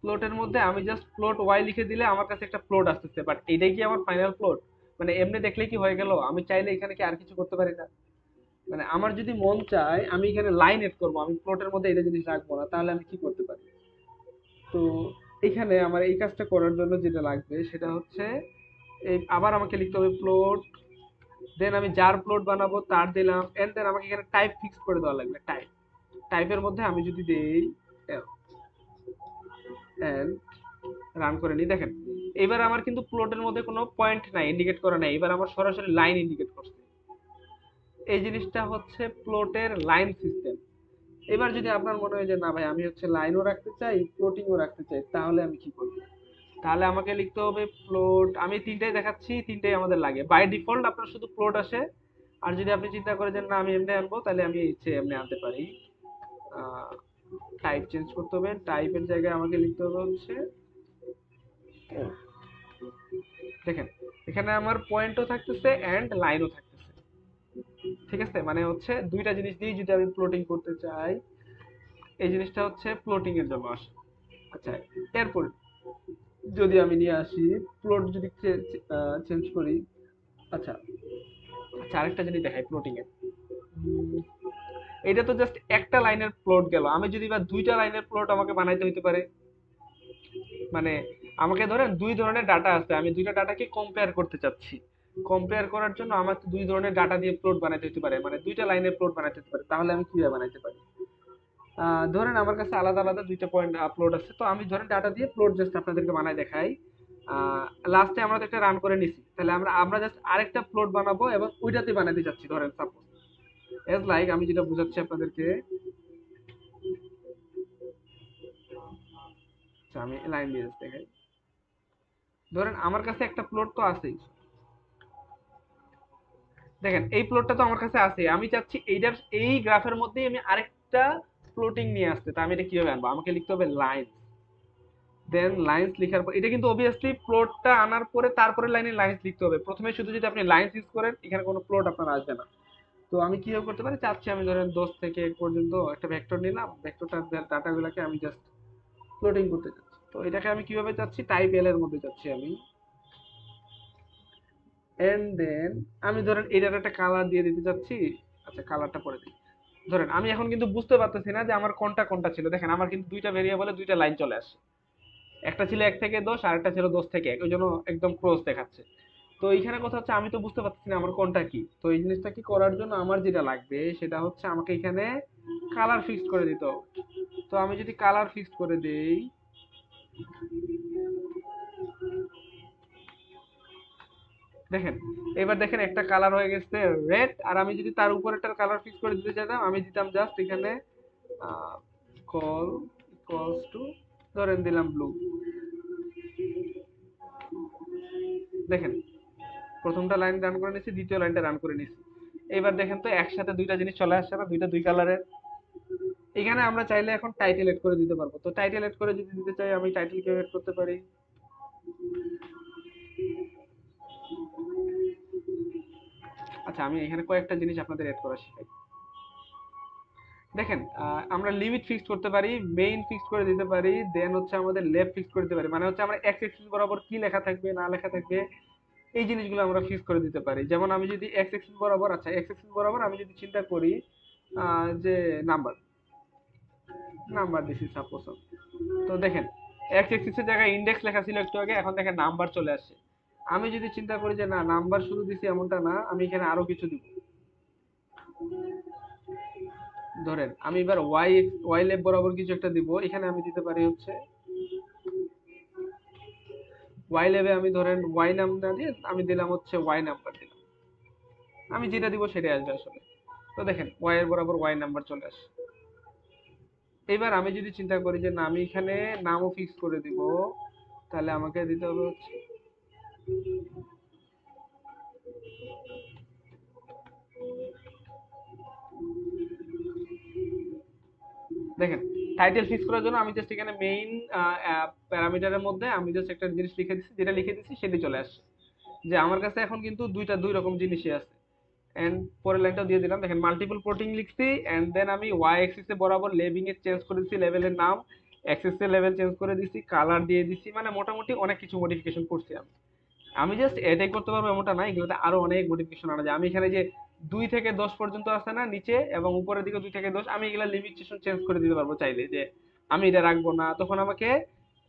প্লটের মধ্যে আমি জাস্ট প্লট ওয়াই লিখে দিলে আমার কাছে একটা প্লট আসতেছে, বাট এটাই কি আমার ফাইনাল প্লট? মানে এমনি দেখলে কি হয়ে গেল? আমি চাইলে এখানে কি আর কিছু করতে পারি না? মানে আমার যদি মন চায় আমি এখানে লাইন এড করবো, আমি প্লটের মধ্যে এটা জিনিস রাখবো না, তাহলে আমি কি করতে পারি? তো এখানে আমার এই কাজটা করার জন্য যেটা লাগবে সেটা হচ্ছে এই আবার আমাকে লিখতে হবে প্লট, দেন আমি যার প্লট বানাবো তার দিলাম, এন্ড দেন আমাকে এখানে টাইপ ফিক্স করে দেওয়া লাগবে। টাইপের মধ্যে আমি যদি দেই এন্ড রান করে নিই, দেখেন এবার আমার কিন্তু প্লটের মধ্যে কোনো পয়েন্ট নাই, ইন্ডিকেট করা নাই, এবার আমার সরাসরি লাইন ইন্ডিকেট করছে। এই জিনিসটা হচ্ছে প্লটের লাইন সিস্টেম। এবার যদি আপনার মনে হয় যে না ভাই আমি হচ্ছে লাইনও রাখতে চাই প্লটিংও রাখতে চাই, তাহলে আমি কি করব? তাহলে আমাকে লিখতে হবে প্লট, আমি তিনটাই দেখাচ্ছি, তিনটাই আমাদের লাগে। বাই ডিফল্ট আপনার শুধু প্লট আসে, আর যদি আপনি চিন্তা করেন যে না আমি এমনি আনবো, তাহলে আমি ইচ্ছে এমনি আনতে পারি। টাইপ চেঞ্জ করতে হবে, টাইপের জায়গায় আমাকে লিখতে হবে হচ্ছে দেখেন এখানে আমার পয়েন্টও থাকতেছে এন্ড লাইনও থাকতেছে। ঠিক আছে, মানে হচ্ছে দুইটা জিনিস দিয়ে যদি আমি প্লটিং করতে চাই, এই জিনিসটা হচ্ছে প্লটিং এর জন্য আসে। আচ্ছা, এরপর যদি আমি নিয়ে আসি প্লট, যদি চেঞ্জ করি, আচ্ছা আচ্ছা আরেকটা জিনিস দেখাই প্লটিং এর। এটা তো জাস্ট একটা লাইনের প্লট গেল, আমি যদি বা দুইটা লাইনের প্লট আমাকে বানাইতে হইতে পারে। মানে আমাকে ধরেন দুই ধরনের ডাটা আছে, আমি দুইটা ডাটাকে কম্পেয়ার করতে চাচ্ছি, কম্পেয়ার করার জন্য আমাকে দুই ধরনের ডাটা দিয়ে প্লট বানাইতে হতে পারে, মানে দুইটা লাইনের প্লট বানাইতে হতে পারে। তাহলে আমি কিভাবে বানাইতে পারি? ধরেন আমার কাছে আলাদা আলাদা দুইটা পয়েন্ট আপলোড আছে, তো আমি ধরেন ডাটা দিয়ে প্লট জাস্ট আপনাদেরকে বানাই দেখাই। লাস্টে আমরা তো একটা রান করে নিছি, তাহলে আমরা আমরা জাস্ট আরেকটা প্লট বানাবো এবং ওইটাতে বানাতে চাচ্ছি, ধরেন সাপোজ এজ লাইক, আমি যেটা বুঝাচ্ছি আপনাদেরকে। আচ্ছা, আমি লাইন দিয়ে just দেখাই। ধরেন আমার কাছে একটা প্লট তো আছেই, দেখেন এই প্লটটা তো আমার কাছে আছে, আমি চাচ্ছি এইটার এই গ্রাফের মধ্যেই আমি আরেকটা প্লটিং নিয়ে আসতে। তা আমি এটা কিভাবে আনবো? আমাকে লিখতে হবে লাইন, দেন লাইন্স লেখার পর এটা কিন্তু অবভিয়াসলি প্লটটা আনার পরে তারপরে লাইনে লাইন্স লিখতে হবে। প্রথমে শুধু যদি আপনি লাইন্স ইউজ করেন এখানে কোনো প্লট আপনার আসবে না। তো আমি কিভাবে করতে পারি? চাচ্ছি আমি ধরেন 10 থেকে 1 পর্যন্ত একটা ভেক্টর নিলাম, ভেক্টরটার ডাটাগুলোকে আমি জাস্ট প্লটিং করতে চাচ্ছি। তো এটাকে আমি কিভাবে চাচ্ছি? টাইপ এল এর মধ্যে চাচ্ছি আমি, এন্ড দেন আমি ধরেন এটার একটা কালার দিয়ে দিতে চাচ্ছি। আচ্ছা, কালারটা পরে দিই। ধরেন আমি এখন কিন্তু বুঝতে পারতেছি না যে আমার কোনটা কোনটা ছিল। দেখেন আমার কিন্তু দুইটা ভেরিয়েবলে দুইটা লাইন চলে আসে, একটা ছিল 1 থেকে 10 আর একটা ছিল 10 থেকে 1, ওই জন্য একদম ক্রস দেখাচ্ছে। তো এইখানে কথা হচ্ছে আমি তো বুঝতে পারছি না আমার কোনটা কি। তো এই জিনিসটা কি করার জন্য আমার যেটা লাগবে সেটা হচ্ছে আমাকে এখানে কালার ফিক্স করে দিতে হবে। তো আমি যদি কালার ফিক্স করে দেই, দেখেন এবার দেখেন একটা কালার হয়ে গেছে রেড, আর আমি যদি তার উপরেরটার কালার ফিক্স করে দিতে চাইতাম, আমি দিতাম জাস্ট এখানে কল ইকুয়ালস টু, ধরেন দিলাম ব্লু। দেখেন প্রথমটা লাইন রান করে নিছি, দ্বিতীয় লাইনটা রান করে নিছি। এবার দেখেন তো একসাথে দুইটা জিনিস চলে আসছে না, দুইটা দুই কালারের। এখানে আমরা চাইলে এখন টাইটেল এড করে দিতে পারবো। তো টাইটেল এড করে যদি দিতে চাই, আমি টাইটেল কিভাবে এড করতে পারি? আচ্ছা, আমি এখানে কয়েকটা জিনিস আপনাদের এড করা শিখাই। দেখেন আমরা লিমিট ফিক্স করতে পারি, মেইন ফিক্স করে দিতে পারি, দেন হচ্ছে আমাদের লেফট ফিক্স করে দিতে পারি, মানে হচ্ছে আমরা এক্স এক্সিস বরাবর কি লেখা থাকবে না লেখা থাকবে এই জিনিসগুলো আমরা ফিক্স করে দিতে পারি। যেমন আমি যদি এক্স এক্সিস বরাবর, আচ্ছা এক্স এক্সিস বরাবর আমি যদি চিন্তা করি যে নাম্বার নাম্বার দিছি সাপোজ। তো দেখেন এক্স এক্সিস এর জায়গায় ইন্ডেক্স লেখা ছিল একটু আগে, এখন দেখেন নাম্বার চলে আসছে। আমি যদি চিন্তা করি যে না নাম্বার শুধু দিছি এমনটা না, আমি এখানে আরো কিছু দিব। ধরেন আমি এবার ওয়াই ওয়াই লেফট বরাবর কিছু একটা দিব, এখানে আমি দিতে পারি হচ্ছে ওয়াই লেভে, আমি ধরেন ওয়াই নাম না দিয়ে আমি দিলাম হচ্ছে ওয়াই নাম্বার দিলাম। আমি যেটা দিব সেটাই আসবে আসলে। তো দেখেন ওয়াই এর বরাবর ওয়াই নাম্বার চলে আসে। এবার আমি যদি চিন্তা করি যে না আমি এখানে নামও ফিক্স করে দিব, তাহলে আমাকে দিতে হবে হচ্ছে দেখেন টাইটেল ফিক্স করার জন্য আমি জাস্ট এখানে মেইন প্যারামিটারের মধ্যে আমি জাস্ট একটা জিনিস লিখে দিচ্ছি, যেটা লিখে দিচ্ছি সেটাই চলে আসছে। যে আমার কাছে এখন কিন্তু দুই রকম জিনিসই আছে। এন্ড পরের লাইনটাও দিয়ে দিলাম, দেখেন মাল্টিপল প্লটিং লিখছি, এন্ড দেন আমি ওয়াই অ্যাক্সিস এ বরাবর লেভিং এ চেঞ্জ করে দিচ্ছি, লেভেলের নাম অ্যাক্সিস এর লেভেল চেঞ্জ করে দিচ্ছি, কালার দিয়ে দিচ্ছি, মানে মোটামুটি অনেক কিছু মডিফিকেশন করছি আমি। আমি জাস্ট এটাই করতে পারবো এমনটা নাই, এগুলোতে আরো অনেক মডিফিকেশন আনা যায়। আমি এখানে যে 2 থেকে 10 পর্যন্ত আছে না নিচে এবং উপরের দিকে 2 থেকে 10, আমি এগুলা লিমিটেশন চেঞ্জ করে দিতে পারবো চাইলে, যে আমি এটা রাখবো না, তখন আমাকে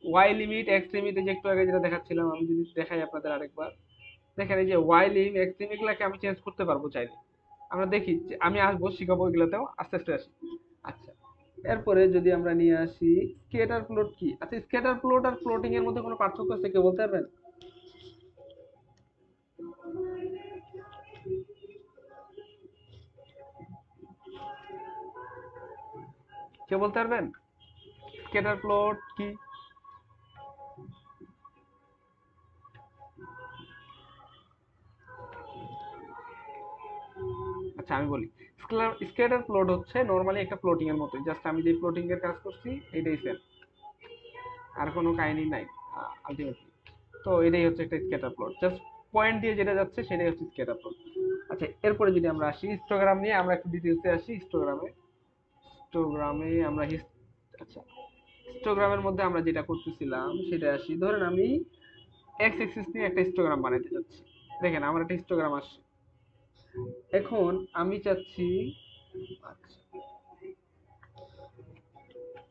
ওয়াই লিমিট এক্স লিমিট, যে একটু আগে যেটা দেখাচ্ছিলাম আমি যদি দেখাই আপনাদের আরেকবার, দেখেন এই যে ওয়াই লিম এক্স লিম এগুলাকে আমি চেঞ্জ করতে পারবো চাইলে। আমরা দেখি যে আমি আসবো শিখাবো এগুলাতেও আস্তে আস্তে আসি। আচ্ছা, এরপরে যদি আমরা নিয়ে আসি স্কেটার প্লট কি। আচ্ছা, স্কেটার প্লট আর প্লটিং এর মধ্যে কোনো পার্থক্য আছে কেউ বলতে পারবেন? কেউ বলতে পারবেন স্কেটার প্লট কি? আচ্ছা আমি বলি, স্কেটার প্লট হচ্ছে নর্মালি একটা প্লটিং এর মতোই, জাস্ট আমি যে প্লটিং এর কাজ করছি এটাই সেম, আর কোনো কাহিনী নাই আলটিমেটলি। তো এটাই হচ্ছে একটা স্ক্যাটার প্লট, জাস্ট পয়েন্ট দিয়ে যেটা যাচ্ছে সেটাই হচ্ছে স্ক্যাটার প্লট। আচ্ছা, এরপরে যদি আমরা আসি হিস্টোগ্রাম নিয়ে, আমরা একটু ডিটেলসে আসি হিস্টোগ্রামে। হিস্টোগ্রামে আমরা আচ্ছা, হিস্টোগ্রামের মধ্যে আমরা যেটা করতেছিলাম সেটা আসি, ধরেন আমি এক্স এক্সিস নিয়ে একটা হিস্টোগ্রাম বানাইতে যাচ্ছি। দেখেন আমার একটা হিস্টোগ্রাম আসছে। এখন আমি চাচ্ছি, আচ্ছা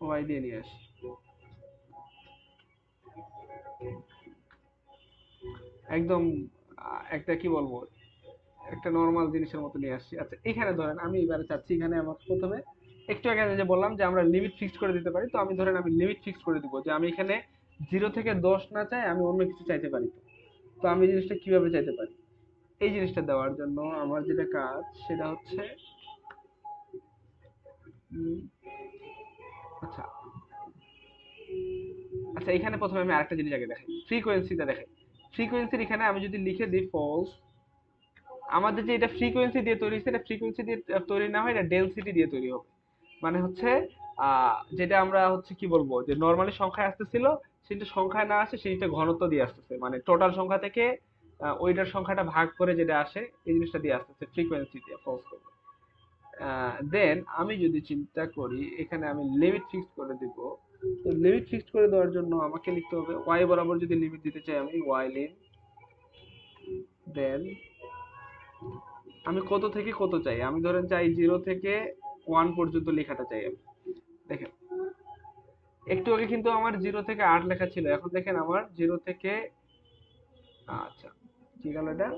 ওয়াই দিয়ে নিয়ে আসি, একদম একটা কি বলবো, একটা নরমাল জিনিসের মতো নিয়ে আসছি। আচ্ছা, এখানে ধরেন আমি এবারে চাচ্ছি, এখানে আমার প্রথমে একটু আগে যে বললাম যে আমরা লিমিট ফিক্স করে দিতে পারি, তো আমি ধরেন আমি লিমিট ফিক্স করে দিব যে আমি এখানে 0 থেকে 10 না চাই, আমি অন্য কিছু চাইতে পারি। তো আমি জিনিসটা কিভাবে চাইতে পারি, এই জিনিসটা দেওয়ার জন্য আমার যেটা কাজ সেটা হচ্ছে উম, আচ্ছা আচ্ছা, এখানে প্রথমে আমি আরেকটা জিনিস আগে দেখাই, ফ্রিকোয়েন্সিটা দেখাই। ফ্রিকোয়েন্সির এখানে আমি যদি লিখে দিই ফলস, আমাদের যে এটা ফ্রিকোয়েন্সি দিয়ে তৈরি হচ্ছে, এটা ফ্রিকোয়েন্সি দিয়ে তৈরি না হয়, এটা ডেনসিটি দিয়ে তৈরি হবে। মানে হচ্ছে যেটা আমরা হচ্ছে কি বলবো, যে নর্মালি সংখ্যায় আসতেছিল সেটা সংখ্যায় না আসে, সেটা ঘনত্ব দিয়ে আসতেছে, মানে টোটাল সংখ্যা থেকে ওইটার সংখ্যাটা ভাগ করে যেটা আসে এই জিনিসটা দিয়ে আসতেছে, ফ্রিকোয়েন্সি দিয়ে ফলস করবে। দেন আমি যদি চিন্তা করি এখানে আমি লিমিট ফিক্স করে দিব। তো লিমিট ফিক্স করে দেওয়ার জন্য আমাকে লিখতে হবে ওয়াই বরাবর যদি লিমিট দিতে চাই, আমি ওয়াই লিম, দেন আমি কত থেকে কত চাই, আমি ধরেন চাই 0 থেকে 1 পর্যন্ত লেখাটা চাই আমি। দেখেন একটু আগে কিন্তু আমার 0 থেকে 8 লেখা ছিল, এখন দেখেন আমার 0 থেকে, আচ্ছা কি গেল এটা,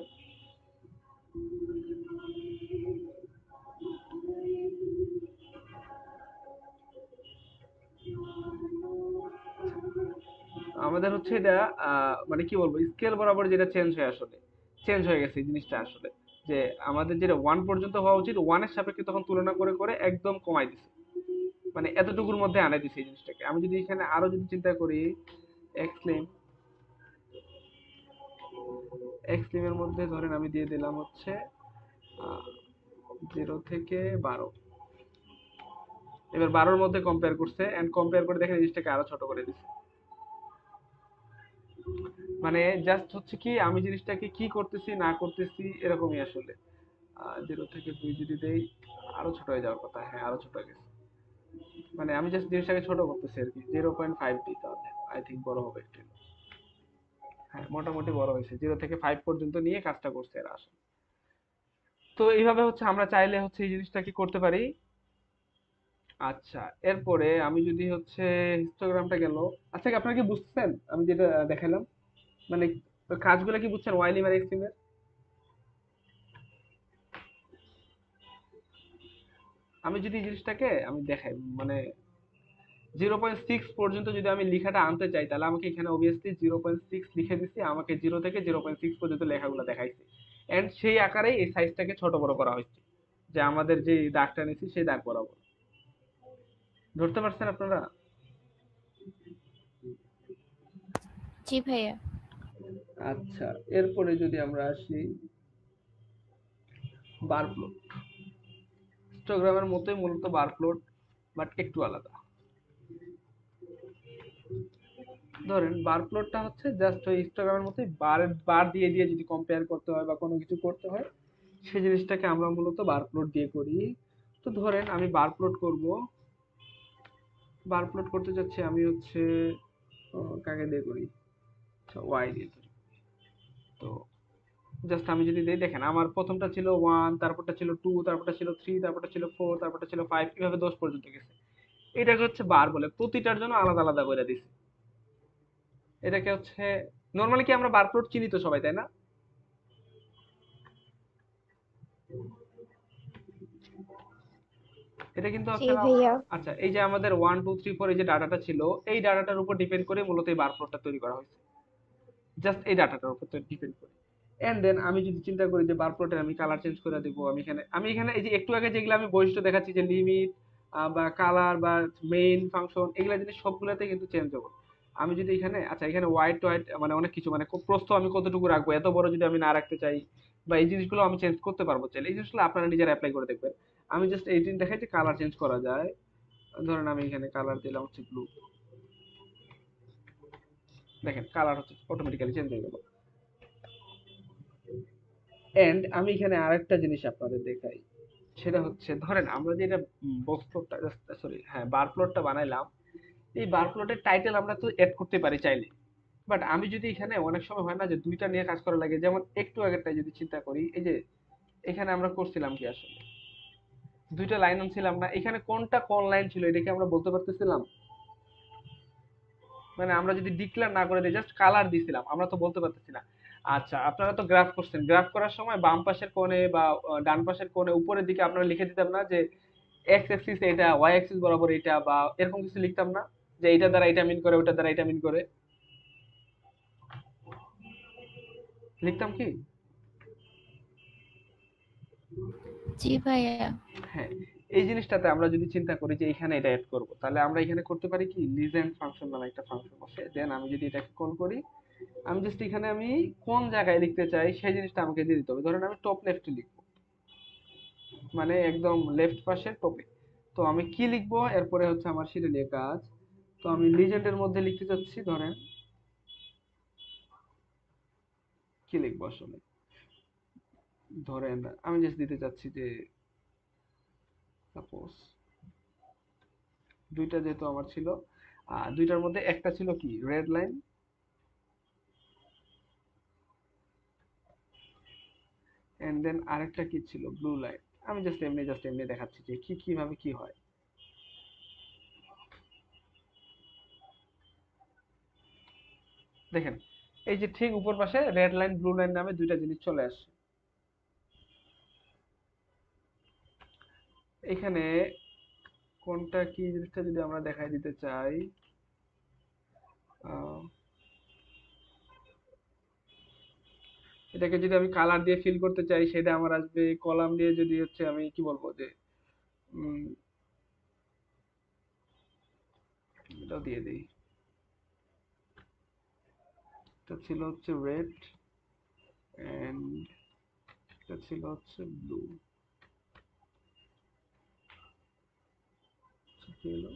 আমাদের হচ্ছে এটা মানে কি বলবো, স্কেল বরাবর যেটা চেঞ্জ হয়ে আসলে চেঞ্জ হয়ে গেছে এই জিনিসটা আসলে, যে আমাদের যেটা 1 পর্যন্ত হওয়া উচিত 1 এর সাপেক্ষে তখন তুলনা করে করে একদম কমাই দিছে, মানে এতটুকুর মধ্যে আনাই দিছে এই জিনিসটাকে। আমি যদি এখানে আরো যদি চিন্তা করি এক্সট্রিম, এক্সট্রিমের মধ্যে ধরেন আমি দিয়ে দিলাম হচ্ছে 0 থেকে 12, এবার 12-র মধ্যে কম্পেয়ার করছে, এন্ড কম্পেয়ার করে দেখেন জিনিসটাকে আরো ছোট করে দিছে। মানে জাস্ট হচ্ছে কি আমি জিনিসটাকে কি করতেছি না করতেছি এরকমই আসলে। 0 থেকে 2 যদি দেই, আরো ছোট হয়ে যাওয়ার কথা, হ্যাঁ আরো ছোট হয়ে গেছে। মানে আমি জাস্ট জিনিসটাকে ছোট করতেছি আর কি, 0.5 দিই, তাহলে আই থিঙ্ক বড় হবে একটু। হ্যাঁ মোটামুটি বড় হয়েছে, 0 থেকে 5 পর্যন্ত নিয়ে কাজটা করছে এরা আসলে। তো এইভাবে হচ্ছে আমরা চাইলে হচ্ছে এই জিনিসটাকে করতে পারি। আচ্ছা, এরপরে আমি যদি হচ্ছে হিস্টোগ্রামটা গেল, আচ্ছা আপনারা কি বুঝছেন আমি যেটা দেখালাম, মানে কাজগুলো কি বুঝছেন ওয়াইলিম আর এক্সট্রিমের? আমি যদি এই জিনিসটাকে আমি দেখাই, মানে 0.6 পর্যন্ত যদি আমি লেখাটা আনতে চাই, তাহলে আমাকে এখানে অবভিয়াসলি 0.6 লিখে দিচ্ছি, আমাকে 0 থেকে 0.6 পর্যন্ত লেখাগুলো দেখাইছে, এন্ড সেই আকারেই এই সাইজটাকে ছোট বড় করা হয়েছে, যে আমাদের যে দাগটা নিছি সেই দাগ বরাবর। ধরতে পারছেন আপনারা? জি ভাইয়া। আচ্ছা, এরপরে যদি আমরা আসি বার প্লট, হিস্টোগ্রামের মতোই মূলত বার প্লট, বাট একটু আলাদা। ধরেন বার প্লটটা হচ্ছে জাস্ট ওই হিস্টোগ্রামের মতোই, বার বার দিয়ে দিয়ে যদি কম্পেয়ার করতে হয় বা কোনো কিছু করতে হয়, সেই জিনিসটাকে আমরা মূলত বার প্লট দিয়ে করি। তো ধরেন আমি বার প্লট করব, বার প্লট করতে যাচ্ছি আমি হচ্ছে কাকে দিয়ে করি, আচ্ছা ওয়াই দিয়ে করি। তো জাস্ট আমি যদি দেই, দেখেন আমার প্রথমটা ছিল 1, তারপরটা ছিল 2, তারপরটা ছিল 3, তারপরটা ছিল 4, তারপরটা ছিল 5, এভাবে 10 পর্যন্ত গেছে। এটাকে হচ্ছে বার বলে, প্রতিটার জন্য আলাদা আলাদা করে দিছি। এটাকে হচ্ছে নরমালি কি আমরা বার প্লট চিনি তো সবাই, তাই না? এটা কিন্তু জি হচ্ছে না। ভাইয়া। আচ্ছা, এই যে আমাদের 1 2 3 4 এই যে ডাটাটা ছিল, এই ডাটাটার উপর ডিপেন্ড করে মূলত এই বার প্লটটা তৈরি করা হয়েছে, জাস্ট এই ডাটাটার উপর ডিপেন্ড করে। এন্ড দেন আমি যদি চিন্তা করি যে বার প্লটে আমি কালার চেঞ্জ করে দিব, আমি এখানে এই যে একটু আগে যেগুলো আমি বৈশিষ্ট্য দেখাচ্ছি যে লিমিট বা কালার বা মেইন ফাংশন, এগুলা জিনিস সবগুলাতে কিন্তু চেঞ্জ হবে। আমি যদি এখানে, আচ্ছা এখানে হোয়াইট হোয়াইট মানে অনেক কিছু, মানে প্রস্থ আমি কতটুকু রাখবো, এত বড় যদি আমি না রাখতে চাই, বা এই জিনিসগুলো আমি চেঞ্জ করতে পারবো চাইলে, এই জিনিসগুলো আপনারা নিজেরা অ্যাপ্লাই করে দেখবেন। আমি জাস্ট এই জিনিস দেখাই যে কালার চেঞ্জ করা যায়। ধরেন আমি এখানে কালার দিলাম হচ্ছে ব্লু, দেখেন কালার হচ্ছে অটোমেটিক্যালি চেঞ্জ হয়ে গেল। এন্ড আমি এখানে আরেকটা জিনিস আপনাদের দেখাই, সেটা হচ্ছে ধরেন আমরা যে এটা বক্স প্লটটা, সরি হ্যাঁ বার প্লটটা বানাইলাম, এই বার প্লটের টাইটেল আমরা তো এড করতে পারি চাইলে। বাট আমি যদি এখানে, অনেক সময় হয় না যে দুইটা নিয়ে কাজ করা লাগে, যেমন একটু আগেরটা যদি চিন্তা করি, এই যে এখানে আমরা করছিলাম কি আসলে দুইটা লাইন আনছিলাম না, এখানে কোনটা কোন লাইন ছিল এটা কি আমরা বলতে পারতেছিলাম? মানে আমরা যদি ডিক্লেয়ার না করে দিই, জাস্ট কালার দিছিলাম, আমরা তো বলতে পারতেছি না। আচ্ছা, আপনারা তো গ্রাফ করছেন, গ্রাফ করার সময় বাম পাশের কোণে বা ডান পাশের কোণে উপরের দিকে আপনারা লিখে দিতাম না যে এক্স অ্যাক্সিস এটা, ওয়াই অ্যাক্সিস বরাবর এটা, বা এরকম কিছু লিখতাম না যে এটা দ্বারা এটা মিন করে, ওটা দ্বারা এটা মিন করে, লিখতাম কি? জি ভাইয়া। হ্যাঁ, এই জিনিসটাতে আমরা যদি চিন্তা করি যে এখানে এটা এড করব, তাহলে আমরা এখানে করতে পারি কি, লিজেন্ড ফাংশন নামে একটা ফাংশন বসে, দেন আমি যদি এটাকে কল করি, আমি জাস্ট এখানে আমি কোন জায়গায় লিখতে চাই সেই জিনিসটা আমাকে দিয়ে দিতে হবে। ধরেন আমি টপ লেফটে লিখবো, মানে একদম লেফট পাশের টপে। তো আমি কি লিখবো, এরপরে হচ্ছে আমার সেটা নিয়ে কাজ। তো আমি লিজেন্ডের মধ্যে লিখতে চাচ্ছি, ধরেন কি লিখবো আসলে, ধরেন আমি জাস্ট দিতে চাচ্ছি যে সাপোজ দুইটা যেহেতু আমার ছিল, দুইটার মধ্যে একটা ছিল কি রেড লাইন, এন্ড দেন আরেকটা কি ছিল ব্লু লাইন। আমি জাস্ট এমনি দেখাচ্ছি যে কি কিভাবে কি হয়। দেখেন, এই যে ঠিক উপর পাশে রেড লাইন ব্লু লাইন নামে দুইটা জিনিস চলে আসে। এখানে কোনটা কি জিনিসটা যদি আমরা দেখাই দিতে চাই, আহ, এটাকে যদি আমি কালার দিয়ে ফিল করতে চাই, সেটা আমার আসবে কলাম দিয়ে, যদি হচ্ছে আমি কি বলবো যে উম, এটাও দিয়ে দিই, এটা ছিল হচ্ছে রেড, এন্ড এটা ছিল হচ্ছে ব্লু। কি হলো?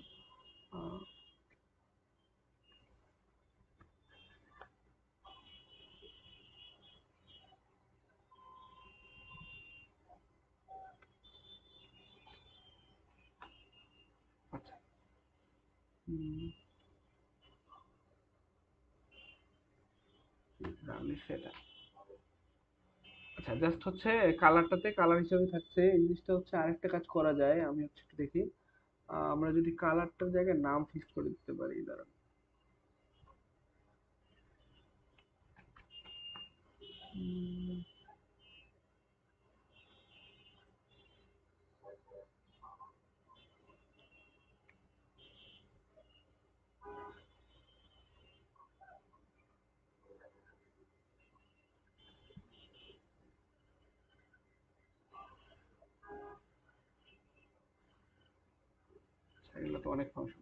আহ, আচ্ছা, উম, আমি সেটা, আচ্ছা জাস্ট হচ্ছে কালারটাতে কালার হিসেবে থাকছে, এই জিনিসটা হচ্ছে আরেকটা কাজ করা যায়, আমি হচ্ছে একটু দেখি। আমরা যদি কালারটার জায়গায় নাম ফিক্স করে দিতে পারি, দাঁড়ান। উম, আচ্ছা, এগুলো তো অনেক ফাংশন,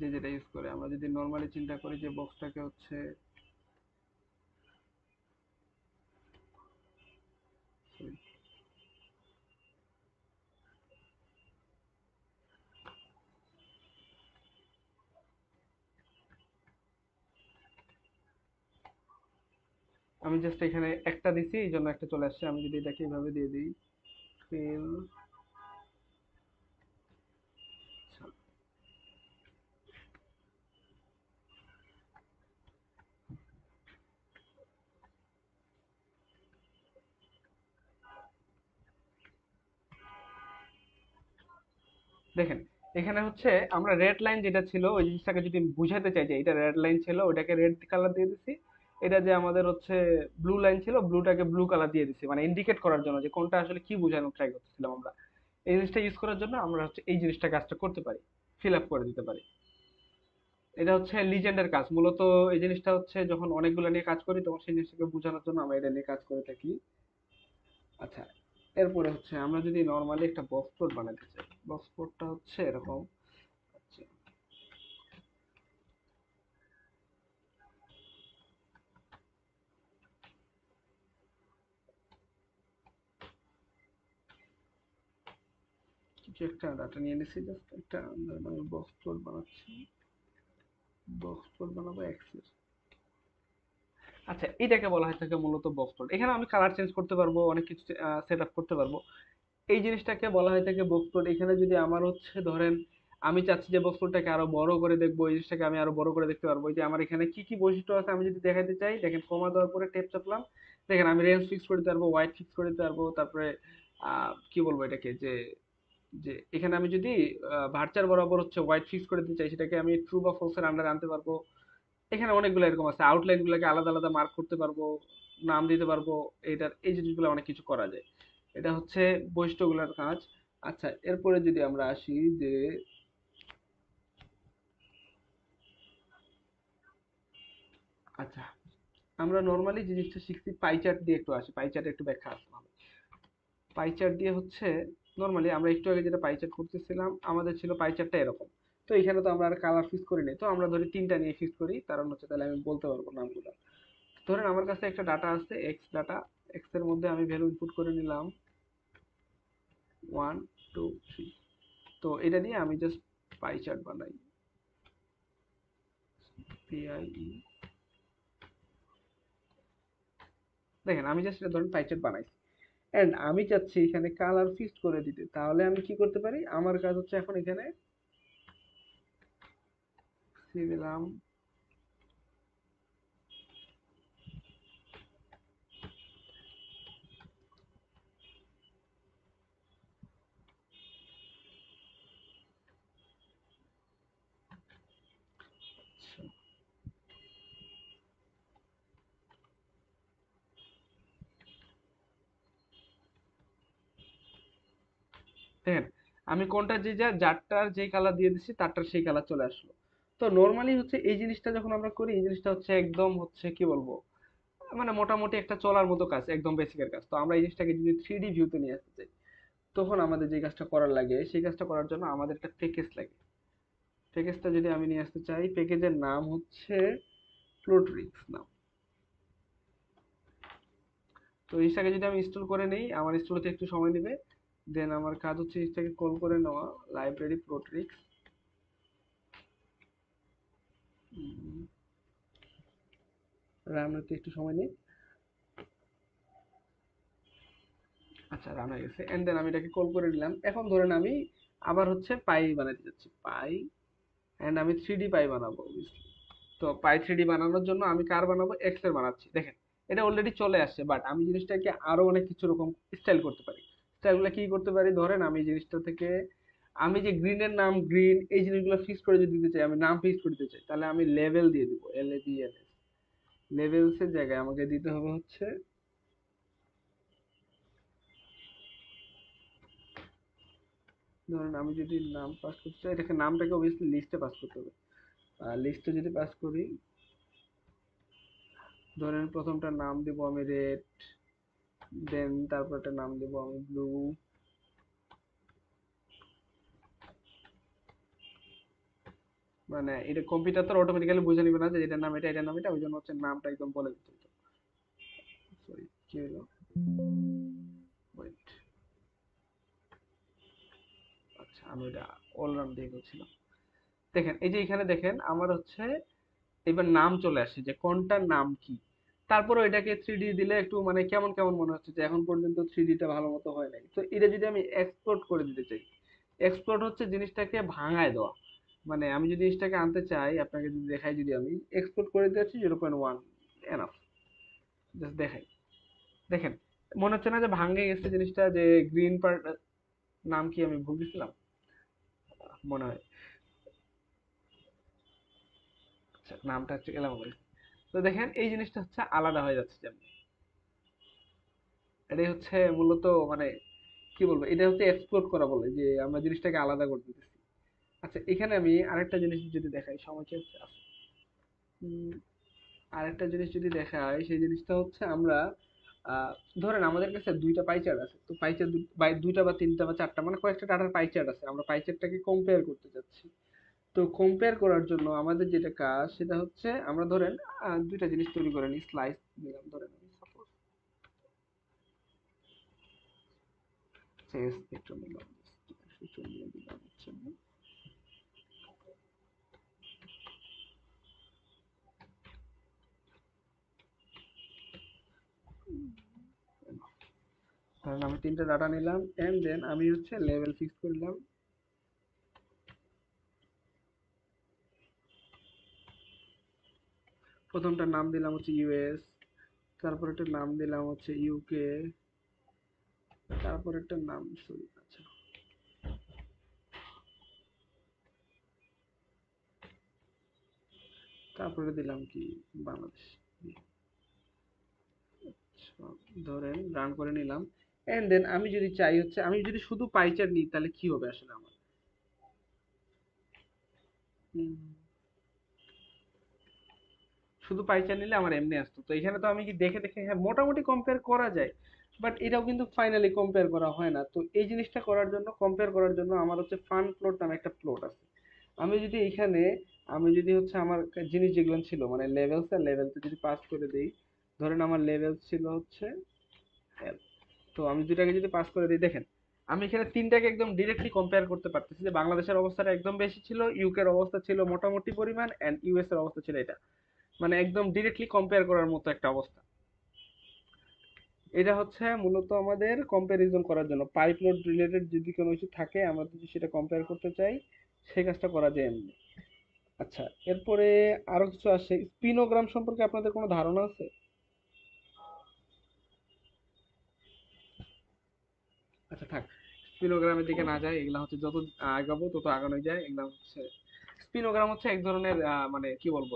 যে যেটা ইউজ করে। আমরা যদি নর্মালি চিন্তা করি যে বক্সটাকে হচ্ছে, sorry, আমি জাস্ট এখানে একটা দিছি এই জন্য একটা চলে আসছে, আমি যদি এটাকে এইভাবে দিয়ে দিই ফিল, দেখেন এখানে হচ্ছে আমরা রেড লাইন যেটা ছিল ওই জিনিসটাকে যদি বুঝাতে চাই যে এটা রেড লাইন ছিল, ওটাকে রেড কালার দিয়ে দিছি। এটা যে আমাদের হচ্ছে ব্লু লাইন ছিল, ব্লুটাকে ব্লু কালার দিয়ে দিছি, মানে ইন্ডিকেট করার জন্য যে কোনটা আসলে কি বোঝানো ট্রাই করতেছিলাম আমরা। এই জিনিসটা ইউজ করার জন্য আমরা হচ্ছে এই জিনিসটা কাজটা করতে পারি, ফিল আপ করে দিতে পারি। এটা হচ্ছে লিজেন্ডের কাজ মূলত। এই জিনিসটা হচ্ছে যখন অনেকগুলো নিয়ে কাজ করি তখন সেই জিনিসটাকে বোঝানোর জন্য আমরা এটা নিয়ে কাজ করে থাকি। আচ্ছা, এরপরে হচ্ছে আমরা যদি নর্মালি একটা বক্স প্লট বানাতে চাই, বক্স প্লটটা হচ্ছে এরকম। আচ্ছা, কিছু একটা ডাটা নিয়ে নিচ্ছি, জাস্ট একটা আমি বক্স প্লট বানাচ্ছি, বক্স প্লট বানাবো এক্স এর। আচ্ছা, এটাকে বলা হয় থাকে মূলত বক্স প্লট। এখানে আমি কালার চেঞ্জ করতে পারবো, অনেক কিছু সেট আপ করতে পারবো। এই জিনিসটাকে বলা হয় থাকে বক্স প্লট। এখানে যদি আমার হচ্ছে ধরেন আমি চাচ্ছি যে বক্স প্লটটাকে আরো বড় করে দেখবো, এই জিনিসটাকে আমি আরো বড় করে দেখতে পারবো। এই যে আমার এখানে কি কি বৈশিষ্ট্য আছে আমি যদি দেখাতে চাই, দেখেন কমা দেওয়ার পরে টেপ চাপলাম, দেখেন আমি রেঞ্জ ফিক্স করে দিতে পারবো, হোয়াইট ফিক্স করে দিতে পারবো, তারপরে কি বলবো এটাকে, যে যে এখানে আমি যদি ভার্চার বরাবর হচ্ছে হোয়াইট ফিক্স করে দিতে চাই, সেটাকে আমি ট্রু বা ফলস এর আন্ডারে আনতে পারবো। এখানে অনেকগুলো এরকম আছে, আউটলাইন গুলোকে আলাদা আলাদা মার্ক করতে পারবো, নাম দিতে পারবো। এটার এই জিনিসগুলো অনেক কিছু করা যায়। এটা হচ্ছে বৈশিষ্ট্যগুলোর কাজ। আচ্ছা, এরপরে যদি আমরা আসি যে আচ্ছা, আমরা নর্মালি যে জিনিসটা শিখছি পাই চার্ট দিয়ে, একটু আসি পাই চার্টে একটু ব্যাখ্যা আসতে হবে। পাই চার্ট দিয়ে হচ্ছে নর্মালি আমরা একটু আগে যেটা পাই চার্ট করতেছিলাম, আমাদের ছিল পাই চার্টটা এরকম। তো এখানে তো আমরা আর কালার ফিক্স করি নাই, তো আমরা ধরি তিনটা নিয়ে ফিক্স করি, কারণ হচ্ছে তাহলে আমি বলতে পারবো নামগুলো। ধরেন আমার কাছে একটা ডাটা আছে, এক্স ডাটা। এক্স এর মধ্যে আমি ভ্যালু ইনপুট করে নিলাম 1 2 3। তো এটা দিয়ে আমি জাস্ট পাই চার্ট বানাই, পিআই। দেখেন আমি জাস্ট এটা ধরেন পাই চার্ট বানাইছি, এন্ড আমি চাচ্ছি এখানে কালার ফিক্সড করে দিতে। তাহলে আমি কি করতে পারি, আমার কাজ হচ্ছে এখন এখানে সি দিলাম, দেখেন আমি কোনটা যে যারটার যে কালার দিয়ে দিচ্ছি তারটার সেই কালার চলে আসলো। তো নর্মালি হচ্ছে এই জিনিসটা যখন আমরা করি, এই জিনিসটা হচ্ছে একদম হচ্ছে কি বলবো, মানে মোটামুটি একটা চলার মতো কাজ, একদম বেসিকের কাজ। তো আমরা এই জিনিসটাকে যদি 3D ভিউতে নিয়ে আসতে চাই, তখন আমাদের যে কাজটা করার লাগে, সেই কাজটা করার জন্য আমাদের একটা প্যাকেজ লাগে। প্যাকেজটা যদি আমি নিয়ে আসতে চাই, প্যাকেজের নাম হচ্ছে প্লটরিক্স নাম। তো জিনিসটাকে যদি আমি ইনস্টল করে নেই, আমার ইনস্টল হতে একটু সময় নেবে। দেন আমার কাজ হচ্ছে জিনিসটাকে কল করে নেওয়া, লাইব্রেরি প্লটরিক্স। রান হতে একটু সময় নেই। আচ্ছা, রান হয়ে গেছে, এন্ড দেন আমি এটাকে কল করে নিলাম। এখন ধরেন আমি আবার হচ্ছে পাই বানাতে যাচ্ছি, পাই, এন্ড আমি 3D পাই বানাবো obviously। তো পাই 3D বানানোর জন্য আমি কার বানাবো, এক্স এর বানাচ্ছি। দেখেন এটা অলরেডি চলে আসছে, বাট আমি জিনিসটাকে আরো অনেক কিছু রকম স্টাইল করতে পারি। স্টাইলগুলো কি করতে পারি, ধরেন আমি জিনিসটা থেকে আমি যে গ্রিনের নাম গ্রিন, এই জিনিসগুলো ফিক্স করে যদি দিতে চাই, আমি নাম ফিক্স করে দিতে চাই, তাহলে আমি লেভেল দিয়ে দিব, LABEL। লেভেলস এর জায়গায় আমাকে দিতে হবে হচ্ছে, ধরেন আমি যদি নাম পাস করতে চাই, এটাকে নামটাকে অবভিয়াসলি লিস্টে পাস করতে হবে। লিস্টে যদি পাস করি, ধরেন প্রথমটার নাম দিব আমি রেড, দেন তারপরটা নাম দিব আমি ব্লু, মানে এটা কম্পিউটার তো অটোমেটিক্যালি বুঝে নিবে না যে এটার নাম এটা, এটার নাম এটা, ওই জন্য হচ্ছে নামটা একদম বলে দিতে হতো। সরি, কি হলো, ওয়েট। আচ্ছা, আমি এটা অল রাউন্ড দিয়ে করছিলাম। দেখেন এই যে এখানে দেখেন আমার হচ্ছে এবার নাম চলে আসে যে কোনটার নাম কি। তারপরে এটাকে 3D দিলে একটু মানে কেমন কেমন মনে হচ্ছে, যে এখন পর্যন্ত 3D টা ভালো মতো হয় নাই। তো এটা যদি আমি এক্সপ্লোর করে দিতে চাই, এক্সপ্লোর হচ্ছে জিনিসটাকে ভাঙায় দেওয়া। মানে আমি যদি জিনিসটাকে আনতে চাই, আপনাকে যদি দেখাই, যদি আমি এক্সপ্লোর করে দিতে চাচ্ছি 0.1, এনাফ, জাস্ট দেখাই। দেখেন মনে হচ্ছে না যে ভাঙে গেছে জিনিসটা, যে গ্রিন পার্ট নাম কি আমি ভুল দিছিলাম মনে হয়। আচ্ছা, নামটা হচ্ছে এলাম বলে। তো দেখেন এই জিনিসটা হচ্ছে আলাদা হয়ে যাচ্ছে যেমন। এটাই হচ্ছে মূলত মানে কি বলবো, এটা হচ্ছে এক্সপ্লোর করা বলে, যে আমরা জিনিসটাকে আলাদা করে দিতেছি। আচ্ছা, এখানে আমি আরেকটা জিনিস যদি দেখাই, সময় কি হচ্ছে? উম, আরেকটা জিনিস যদি দেখাই, সেই জিনিসটা হচ্ছে আমরা আহ, ধরেন আমাদের কাছে দুইটা পাই চার্ট আছে, তো পাই চার্ট দুইটা বা তিনটা বা চারটা মানে কয়েকটা ডাটার পাই চার্ট আছে, আমরা পাই চার্টটাকে কম্পেয়ার করতে চাচ্ছি। তো কম্পেয়ার করার জন্য আমাদের যেটা কাজ সেটা হচ্ছে, আমরা ধরেন দুইটা জিনিস তৈরি করে নিই, স্লাইস দিলাম, ধরেন আমি সাপোজ একটু নিলাম, একটু নিয়ে দিলাম হচ্ছে ধরেন আমি তিনটা ডাটা নিলাম, এন্ড দেন আমি হচ্ছে লেভেল ফিক্স করলাম। প্রথমটার নাম দিলাম হচ্ছে ইউএস, তারপর একটা নাম দিলাম হচ্ছে ইউকে, তারপর একটা নাম, সরি আচ্ছা, তারপরে দিলাম কি বাংলাদেশ। আচ্ছা, ধরেন রান করে নিলাম, এন্ড দেন আমি যদি চাই হচ্ছে, আমি যদি শুধু পাই চার্ট নিই তাহলে কি হবে আসলে আমার? হুম, শুধু পাই চার্ট নিলে আমার এমনি আসতো, তো এখানে তো আমি কি দেখে দেখে, হ্যাঁ মোটামুটি কম্পেয়ার করা যায়, বাট এটাও কিন্তু ফাইনালি কম্পেয়ার করা হয় না। তো এই জিনিসটা করার জন্য, কম্পেয়ার করার জন্য আমার হচ্ছে ফান প্লট নামে একটা প্লট আছে। আমি যদি এখানে, আমি যদি হচ্ছে আমার জিনিস যেগুলো ছিল মানে লেভেলস আর লেভেলস যদি পাস করে দেই, ধরেন আমার লেভেল ছিল হচ্ছে L, তো আমি দুইটাকে যদি পাস করে দিই, দেখেন আমি এখানে তিনটাকে একদম ডিরেক্টলি কম্পেয়ার করতে পারতেছি, যে বাংলাদেশের অবস্থাটা একদম বেশি ছিল, ইউকের অবস্থা ছিল মোটামুটি পরিমাণ, এন্ড ইউএস এর অবস্থা ছিল এটা, মানে একদম ডিরেক্টলি কম্পেয়ার করার মতো একটা অবস্থা। এটা হচ্ছে মূলত আমাদের কম্প্যারিজন করার জন্য, পাইপলোড রিলেটেড যদি কোনো কিছু থাকে, আমরা যদি সেটা কম্পেয়ার করতে চাই, সেই কাজটা করা যায় এমনি। আচ্ছা, এরপরে আরো কিছু আসে, স্পিনোগ্রাম সম্পর্কে আপনাদের কোনো ধারণা আছে? আচ্ছা থাক, স্পিনোগ্রামের দিকে না যায়, এগুলা হচ্ছে যত আগাবো তত আগানো যায়, এগুলা হচ্ছে স্পিনোগ্রাম হচ্ছে এক ধরনের মানে কি বলবো,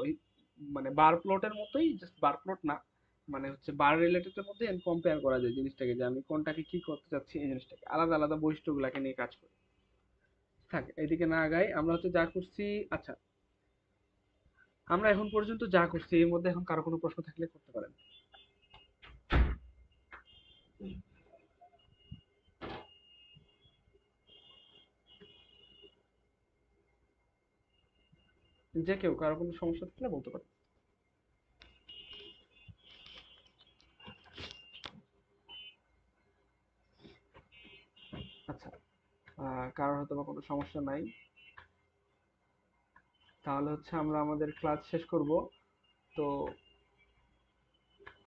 মানে বার প্লটের মতোই, জাস্ট বার প্লট না, মানে হচ্ছে বার রিলেটেড এর মধ্যে কম্পেয়ার করা যায় জিনিসটাকে, যে আমি কোনটাকে কি করতে চাচ্ছি, এই জিনিসটাকে আলাদা আলাদা বৈশিষ্ট্যগুলাকে নিয়ে কাজ করি। থাক, এদিকে না আগাই, আমরা হচ্ছে যা করছি। আচ্ছা, আমরা এখন পর্যন্ত যা করছি এর মধ্যে এখন কারো কোনো প্রশ্ন থাকলে করতে পারেন। যে কেউ কারো কোনো সমস্যা থাকলে বলতে পারেন। আচ্ছা, কারোর হয়তো বা কোনো সমস্যা নাই, তাহলে হচ্ছে আমরা আমাদের ক্লাস শেষ করব। তো